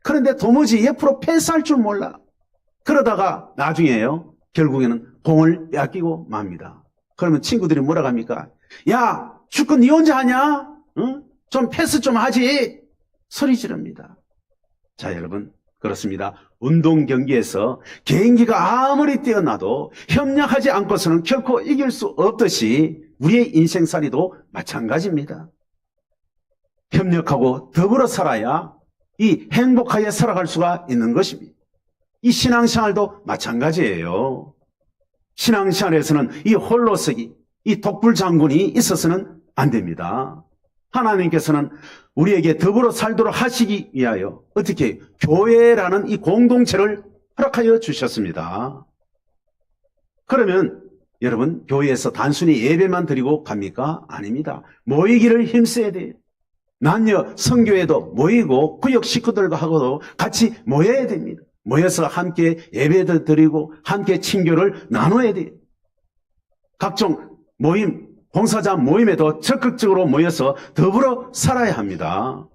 그런데 도무지 옆으로 패스할 줄 몰라. 그러다가 나중에요, 결국에는 공을 뺏기고 맙니다. 그러면 친구들이 뭐라고 합니까? 야, 축구 니 혼자 하냐? 응? 좀 패스 좀 하지. 소리 지릅니다. 자, 여러분, 그렇습니다. 운동 경기에서 개인기가 아무리 뛰어나도 협력하지 않고서는 결코 이길 수 없듯이 우리의 인생살이도 마찬가지입니다. 협력하고 더불어 살아야 이 행복하게 살아갈 수가 있는 것입니다. 이 신앙생활도 마찬가지예요. 신앙생활에서는 이 홀로서기, 이 독불 장군이 있어서는 안 됩니다. 하나님께서는 우리에게 더불어 살도록 하시기 위하여 어떻게 교회라는 이 공동체를 허락하여 주셨습니다. 그러면 여러분 교회에서 단순히 예배만 드리고 갑니까? 아닙니다. 모이기를 힘써야 돼요. 남녀 성교회도 모이고 구역 식구들과 하고도 같이 모여야 됩니다. 모여서 함께 예배도 드리고 함께 친교를 나눠야 돼요. 각종 모임 봉사자 모임에도 적극적으로 모여서 더불어 살아야 합니다.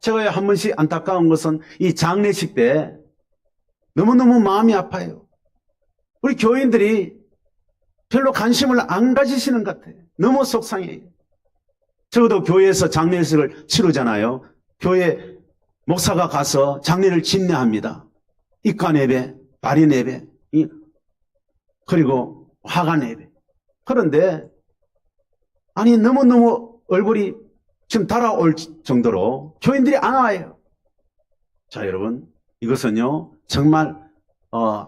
제가 한 번씩 안타까운 것은 이 장례식 때 너무너무 마음이 아파요. 우리 교인들이 별로 관심을 안 가지시는 것 같아요. 너무 속상해요. 적어도 교회에서 장례식을 치르잖아요. 교회 목사가 가서 장례를 집례합니다. 입관 예배, 발인 예배, 그리고 화관 예배. 그런데 아니 너무너무 얼굴이 지금 달아올 정도로 교인들이 안 와요. 자, 여러분, 이것은요 정말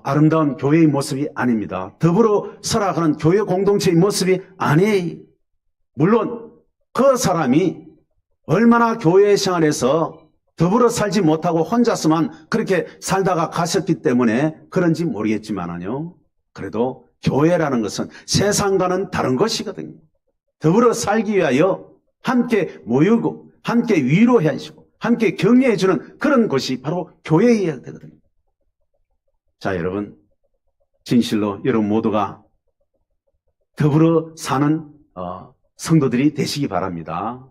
아름다운 교회의 모습이 아닙니다. 더불어 살아가는 교회 공동체의 모습이 아니에요. 물론 그 사람이 얼마나 교회 생활에서 더불어 살지 못하고 혼자서만 그렇게 살다가 가셨기 때문에 그런지 모르겠지만요, 그래도 교회라는 것은 세상과는 다른 것이거든요. 더불어 살기 위하여 함께 모이고 함께 위로해 주시고 함께 격려해 주는 그런 곳이 바로 교회여야 되거든요. 자, 여러분, 진실로 여러분 모두가 더불어 사는 성도들이 되시기 바랍니다.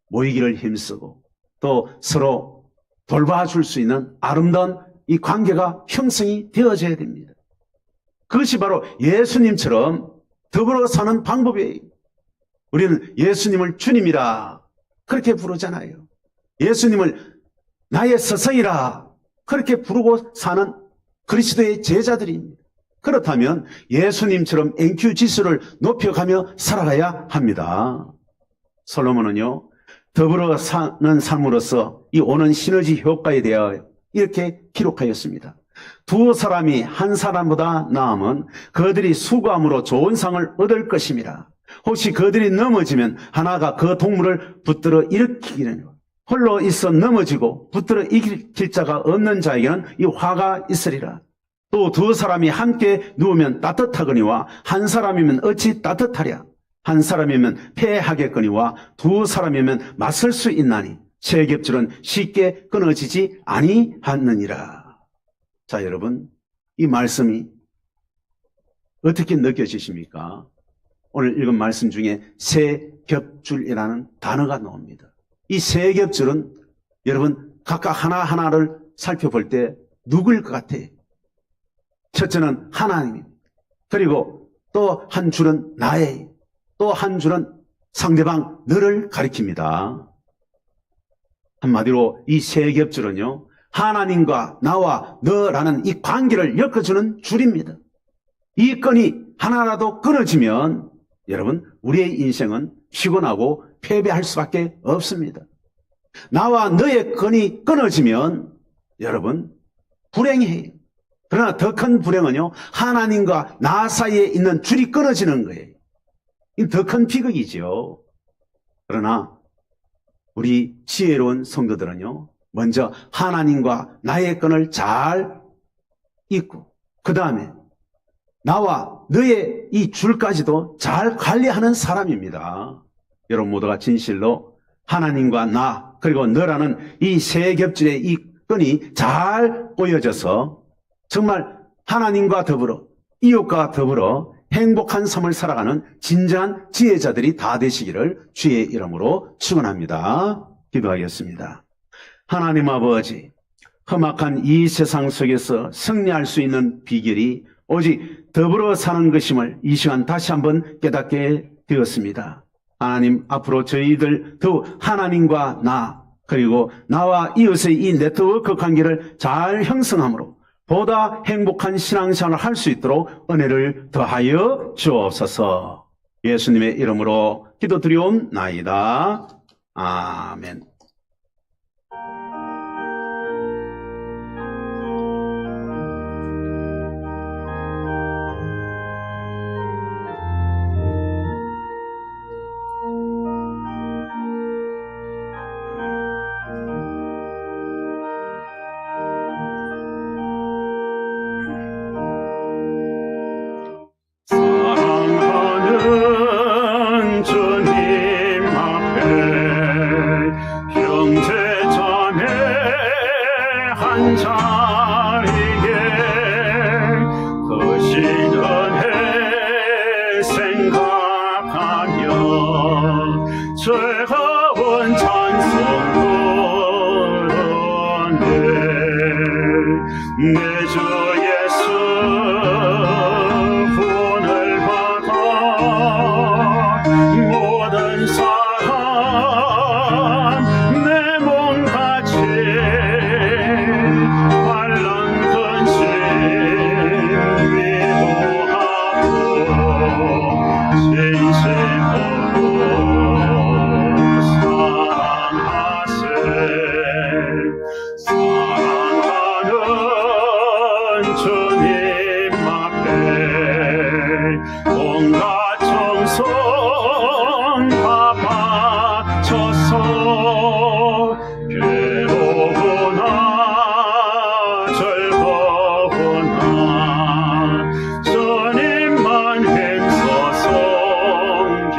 모이기를 힘쓰고 또 서로 돌봐줄 수 있는 아름다운 이 관계가 형성이 되어져야 됩니다. 그것이 바로 예수님처럼 더불어 사는 방법이에요. 우리는 예수님을 주님이라 그렇게 부르잖아요. 예수님을 나의 스승이라 그렇게 부르고 사는 그리스도의 제자들입니다. 그렇다면 예수님처럼 NQ 지수를 높여가며 살아가야 합니다. 솔로몬은요, 더불어 사는 삶으로서 이 오는 시너지 효과에 대하여 이렇게 기록하였습니다. 두 사람이 한 사람보다 나으면 그들이 수고함으로 좋은 상을 얻을 것임이라. 혹시 그들이 넘어지면 하나가 그 동물을 붙들어 일으키기는 홀로 있어 넘어지고 붙들어 이길 자가 없는 자에게는 이 화가 있으리라. 또 두 사람이 함께 누우면 따뜻하거니와 한 사람이면 어찌 따뜻하랴. 한 사람이면 패하겠거니와 두 사람이면 맞설 수 있나니 세 겹줄은 쉽게 끊어지지 아니하느니라. 자, 여러분, 이 말씀이 어떻게 느껴지십니까? 오늘 읽은 말씀 중에 세 겹줄이라는 단어가 나옵니다. 이 세 겹줄은 여러분 각각 하나하나를 살펴볼 때 누구일 것 같아요? 첫째는 하나님입니다. 그리고 또 한 줄은 나의, 또 한 줄은 상대방 너를 가리킵니다. 한마디로 이 세 겹줄은요, 하나님과 나와 너라는 이 관계를 엮어주는 줄입니다. 이 끈이 하나라도 끊어지면 여러분, 우리의 인생은 피곤하고 패배할 수밖에 없습니다. 나와 너의 끈이 끊어지면 여러분, 불행해요. 그러나 더 큰 불행은요, 하나님과 나 사이에 있는 줄이 끊어지는 거예요. 이 더 큰 비극이죠. 그러나 우리 지혜로운 성도들은요, 먼저 하나님과 나의 끈을 잘 잇고 그 다음에 나와 너의 이 줄까지도 잘 관리하는 사람입니다. 여러분 모두가 진실로 하나님과 나 그리고 너라는 이 세 겹줄의 이 끈이 잘 꼬여져서 정말 하나님과 더불어 이웃과 더불어 행복한 삶을 살아가는 진정한 지혜자들이 다 되시기를 주의 이름으로 축원합니다. 기도하겠습니다. 하나님 아버지, 험악한 이 세상 속에서 승리할 수 있는 비결이 오직 더불어 사는 것임을 이 시간 다시 한번 깨닫게 되었습니다. 하나님, 앞으로 저희들 더욱 하나님과 나 그리고 나와 이웃의 이 네트워크 관계를 잘 형성함으로 보다 행복한 신앙생활을 할 수 있도록 은혜를 더하여 주옵소서. 예수님의 이름으로 기도드리옵나이다. 아멘. 사랑하는 주님 앞에 형제자매 한 자리에 거신 은혜 생각하며 내 주 예수 구원을 받아 모든 사람 내 몸같이 환난 근심 위로하고 진심으로 사랑하세 사랑하는 주님 앞에 온갖 정성 다 바쳐서 괴로우나 즐거우나 주님만 힘써 섬기네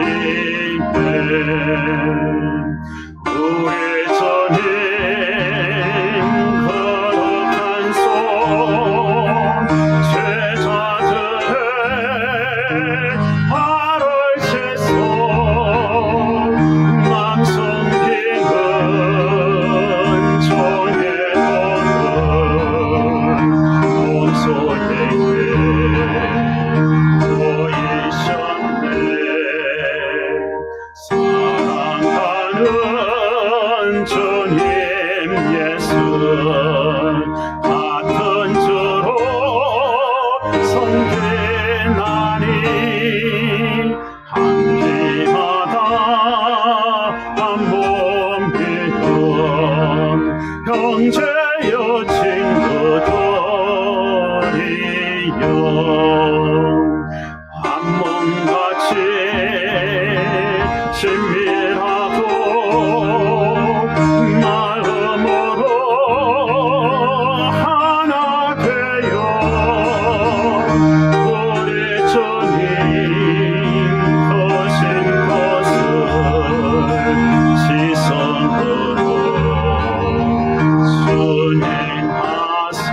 우리 주님 거룩한 손 제자들의 발을 채소 남 섬기는 종의 돈은 몸소에게 보이셨네 사랑하는 주님 예수 같은 주로 섬기나니 한 끼마다 한 몸이던 형제여 친구들이여 한 몸같이 친밀하고 마음으로 하나 되어 우리 주님 크신 것을 시선으로 순행하세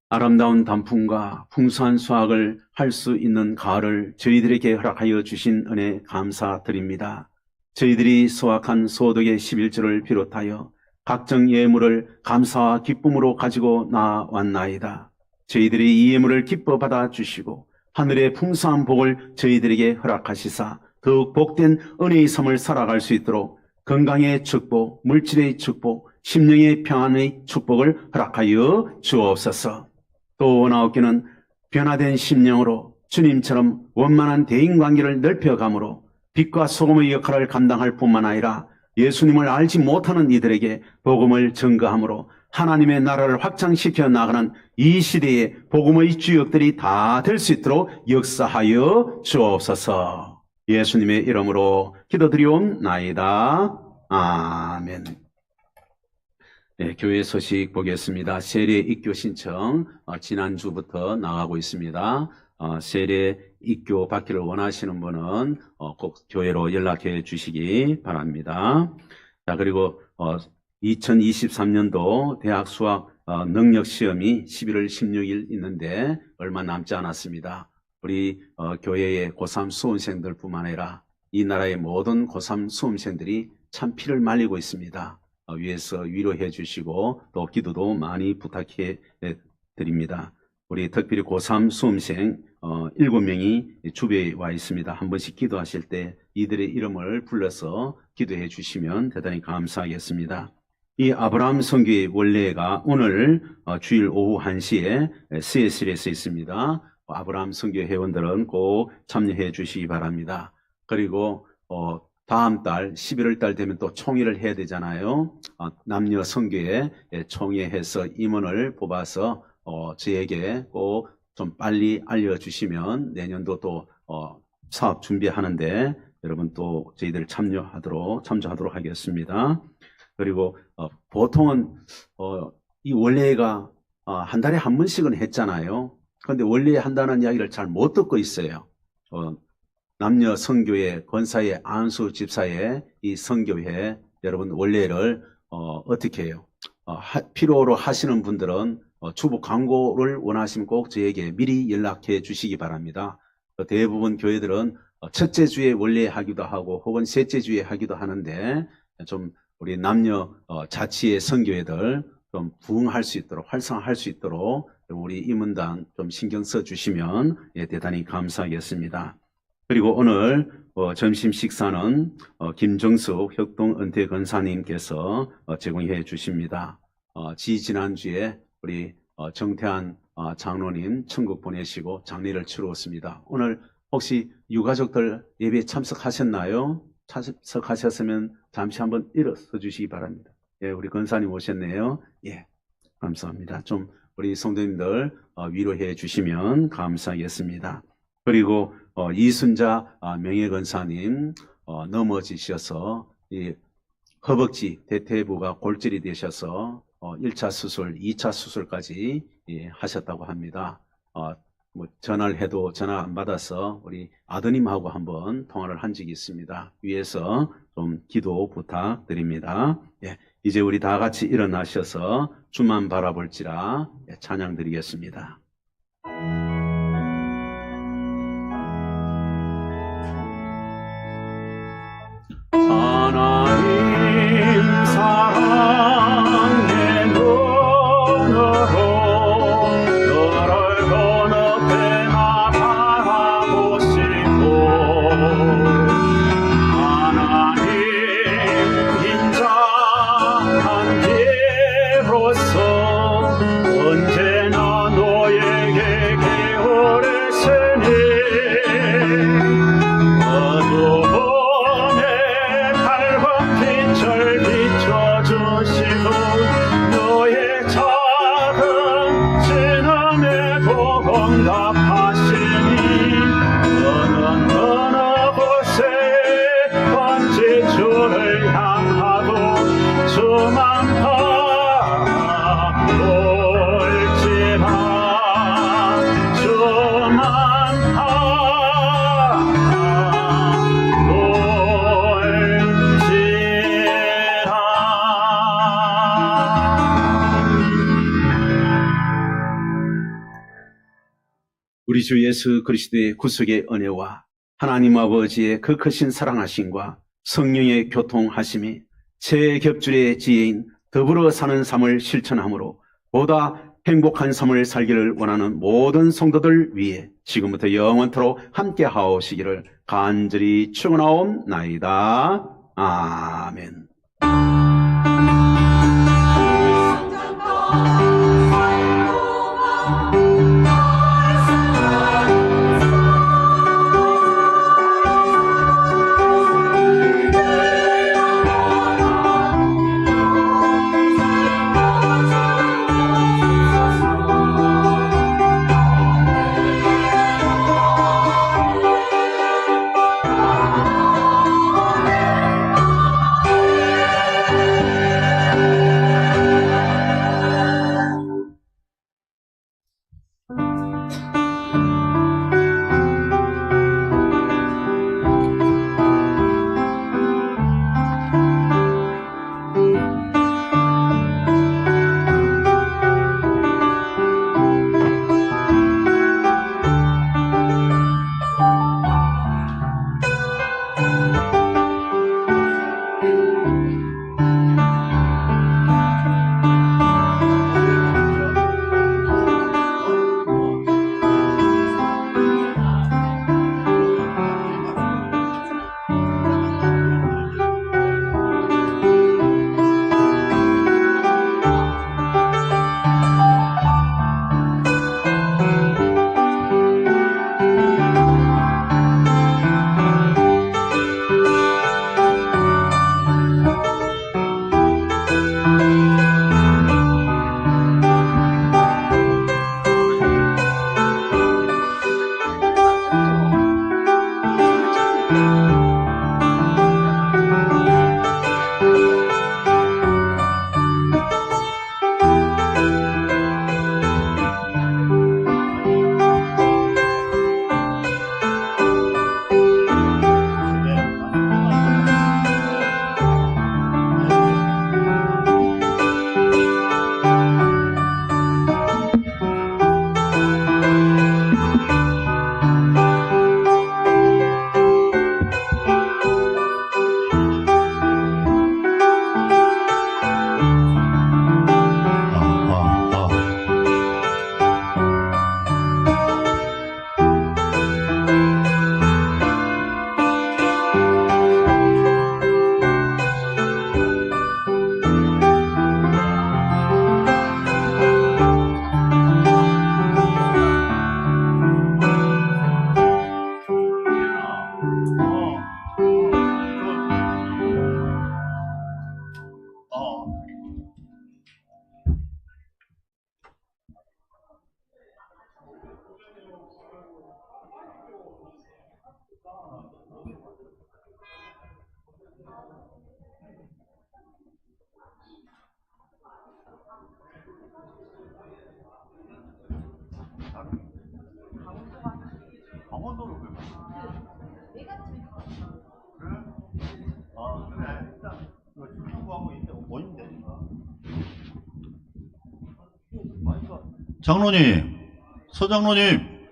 아름다운 단풍과 풍성한 수확을 할 수 있는 가을을 저희들에게 허락하여 주신 은혜 감사드립니다. 저희들이 수확한 소득의 11조를 비롯하여 각종 예물을 감사와 기쁨으로 가지고 나왔나이다. 저희들이 이 예물을 기뻐 받아 주시고 하늘의 풍성한 복을 저희들에게 허락하시사 더욱 복된 은혜의 삶을 살아갈 수 있도록 건강의 축복, 물질의 축복, 심령의 평안의 축복을 허락하여 주옵소서. 또 나옵기는 변화된 심령으로 주님처럼 원만한 대인관계를 넓혀감으로 빛과 소금의 역할을 감당할 뿐만 아니라 예수님을 알지 못하는 이들에게 복음을 증거함으로 하나님의 나라를 확장시켜 나가는 이 시대의 복음의 주역들이 다 될 수 있도록 역사하여 주옵소서. 예수님의 이름으로 기도드리옵나이다. 아멘. 네, 교회 소식 보겠습니다. 세례 입교 신청 지난주부터 나가고 있습니다. 세례 입교 받기를 원하시는 분은 꼭 교회로 연락해 주시기 바랍니다. 자, 그리고 2023년도 대학 수학 능력 시험이 11월 16일 있는데 얼마 남지 않았습니다. 우리 교회의 고3 수험생들 뿐만 아니라 이 나라의 모든 고3 수험생들이 참 피를 말리고 있습니다. 위에서 위로해 주시고 또 기도도 많이 부탁해 드립니다. 우리 특별히 고3 수험생 7명이 주변에 와 있습니다. 한 번씩 기도하실 때 이들의 이름을 불러서 기도해 주시면 대단히 감사하겠습니다. 이 아브라함 선교의 원래가 오늘 주일 오후 1시에 CSL에서 있습니다. 아브라함 선교 회원들은 꼭 참여해 주시기 바랍니다. 그리고 다음 달 11월 달 되면 또 총회를 해야 되잖아요. 남녀 선교에 총회해서 임원을 뽑아서 저에게 꼭 좀 빨리 알려주시면 내년도 또 사업 준비하는데 여러분 또 저희들 참조하도록 하겠습니다. 그리고 보통은 이 원래가 한 달에 한 번씩은 했잖아요. 그런데 원래 한다는 이야기를 잘 못 듣고 있어요. 남녀 선교회 권사의 안수 집사의 이 선교회 여러분 원래를 어떻게 해요? 필요로 하시는 분들은 주보 광고를 원하시면 꼭 저에게 미리 연락해 주시기 바랍니다. 대부분 교회들은 첫째 주에 원래 하기도 하고 혹은 셋째 주에 하기도 하는데 좀 우리 남녀 자치의 선교회들 좀 부흥할 수 있도록 활성화할 수 있도록 우리 임원단 좀 신경 써 주시면 대단히 감사하겠습니다. 그리고 오늘 점심 식사는 김정숙 혁동 은퇴건사님께서 제공해 주십니다. 지난주에 우리 정태한 장로님 천국 보내시고 장례를 치루었습니다. 오늘 혹시 유가족들 예배에 참석하셨나요? 참석하셨으면 잠시 한번 일어서 주시기 바랍니다. 예, 우리 건사님 오셨네요. 예, 감사합니다. 좀 우리 성도님들 위로해 주시면 감사하겠습니다. 그리고 이순자 명예건사님 넘어지셔서 이 허벅지 대퇴부가 골절이 되셔서 1차 수술, 2차 수술까지 하셨다고 합니다. 전화를 해도 전화 안 받아서 우리 아드님하고 한번 통화를 한 적이 있습니다. 위에서 좀 기도 부탁드립니다. 예, 이제 우리 다 같이 일어나셔서 주만 바라볼지라 찬양 드리겠습니다. 하나님 사랑의 눈으로 너를 어느 때나 바라보시고 하나님 인자한 비로소 언제나 너에게 계오르시니 어두운 빛을 비춰주시고 너의 작은 지남에도 응답하시니 너는 어느 곳에 번지 주를 향하고 주만 바라볼지라 주만 우리 주 예수 그리스도의 구속의 은혜와 하나님 아버지의 그 크신 사랑하심과 성령의 교통하심이 새 겹줄의 지혜인 더불어 사는 삶을 실천함으로 보다 행복한 삶을 살기를 원하는 모든 성도들 위해 지금부터 영원토록 함께 하오시기를 간절히 축원하옵나이다. 아멘. 강원도로 왜 가? 그래? 아, 그래. 일단, 이거 중국하고 있는데, 보이면 되니까. 장로님, 서장로님,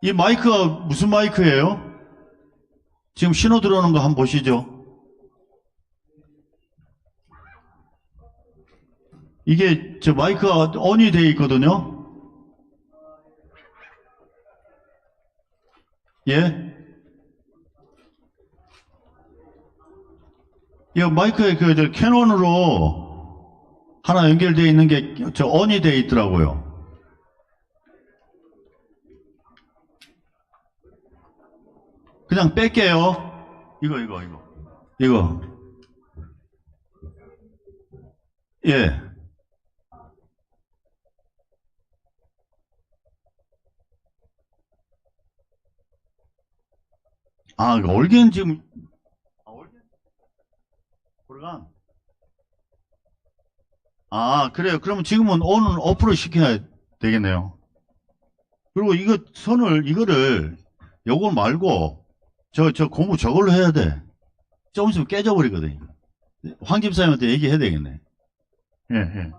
이 마이크가 무슨 마이크예요? 지금 신호 들어오는 거 한번 보시죠. 이게 저 마이크가 ON이 되어 있거든요. 예? 이 마이크에 저 캐논으로 하나 연결되어 있는 게 저 ON이 되어 있더라고요. 그냥 뺄게요. 이거. 예. 아, 올겐 지금, 올겐? 오르간? 아, 그래요. 그러면 지금은 ON은 오프로 시켜야 되겠네요. 그리고 이거를, 요걸 말고, 저 고무 저걸로 해야 돼. 좀 있으면 깨져버리거든. 황 집사님한테 얘기해야 되겠네. 예.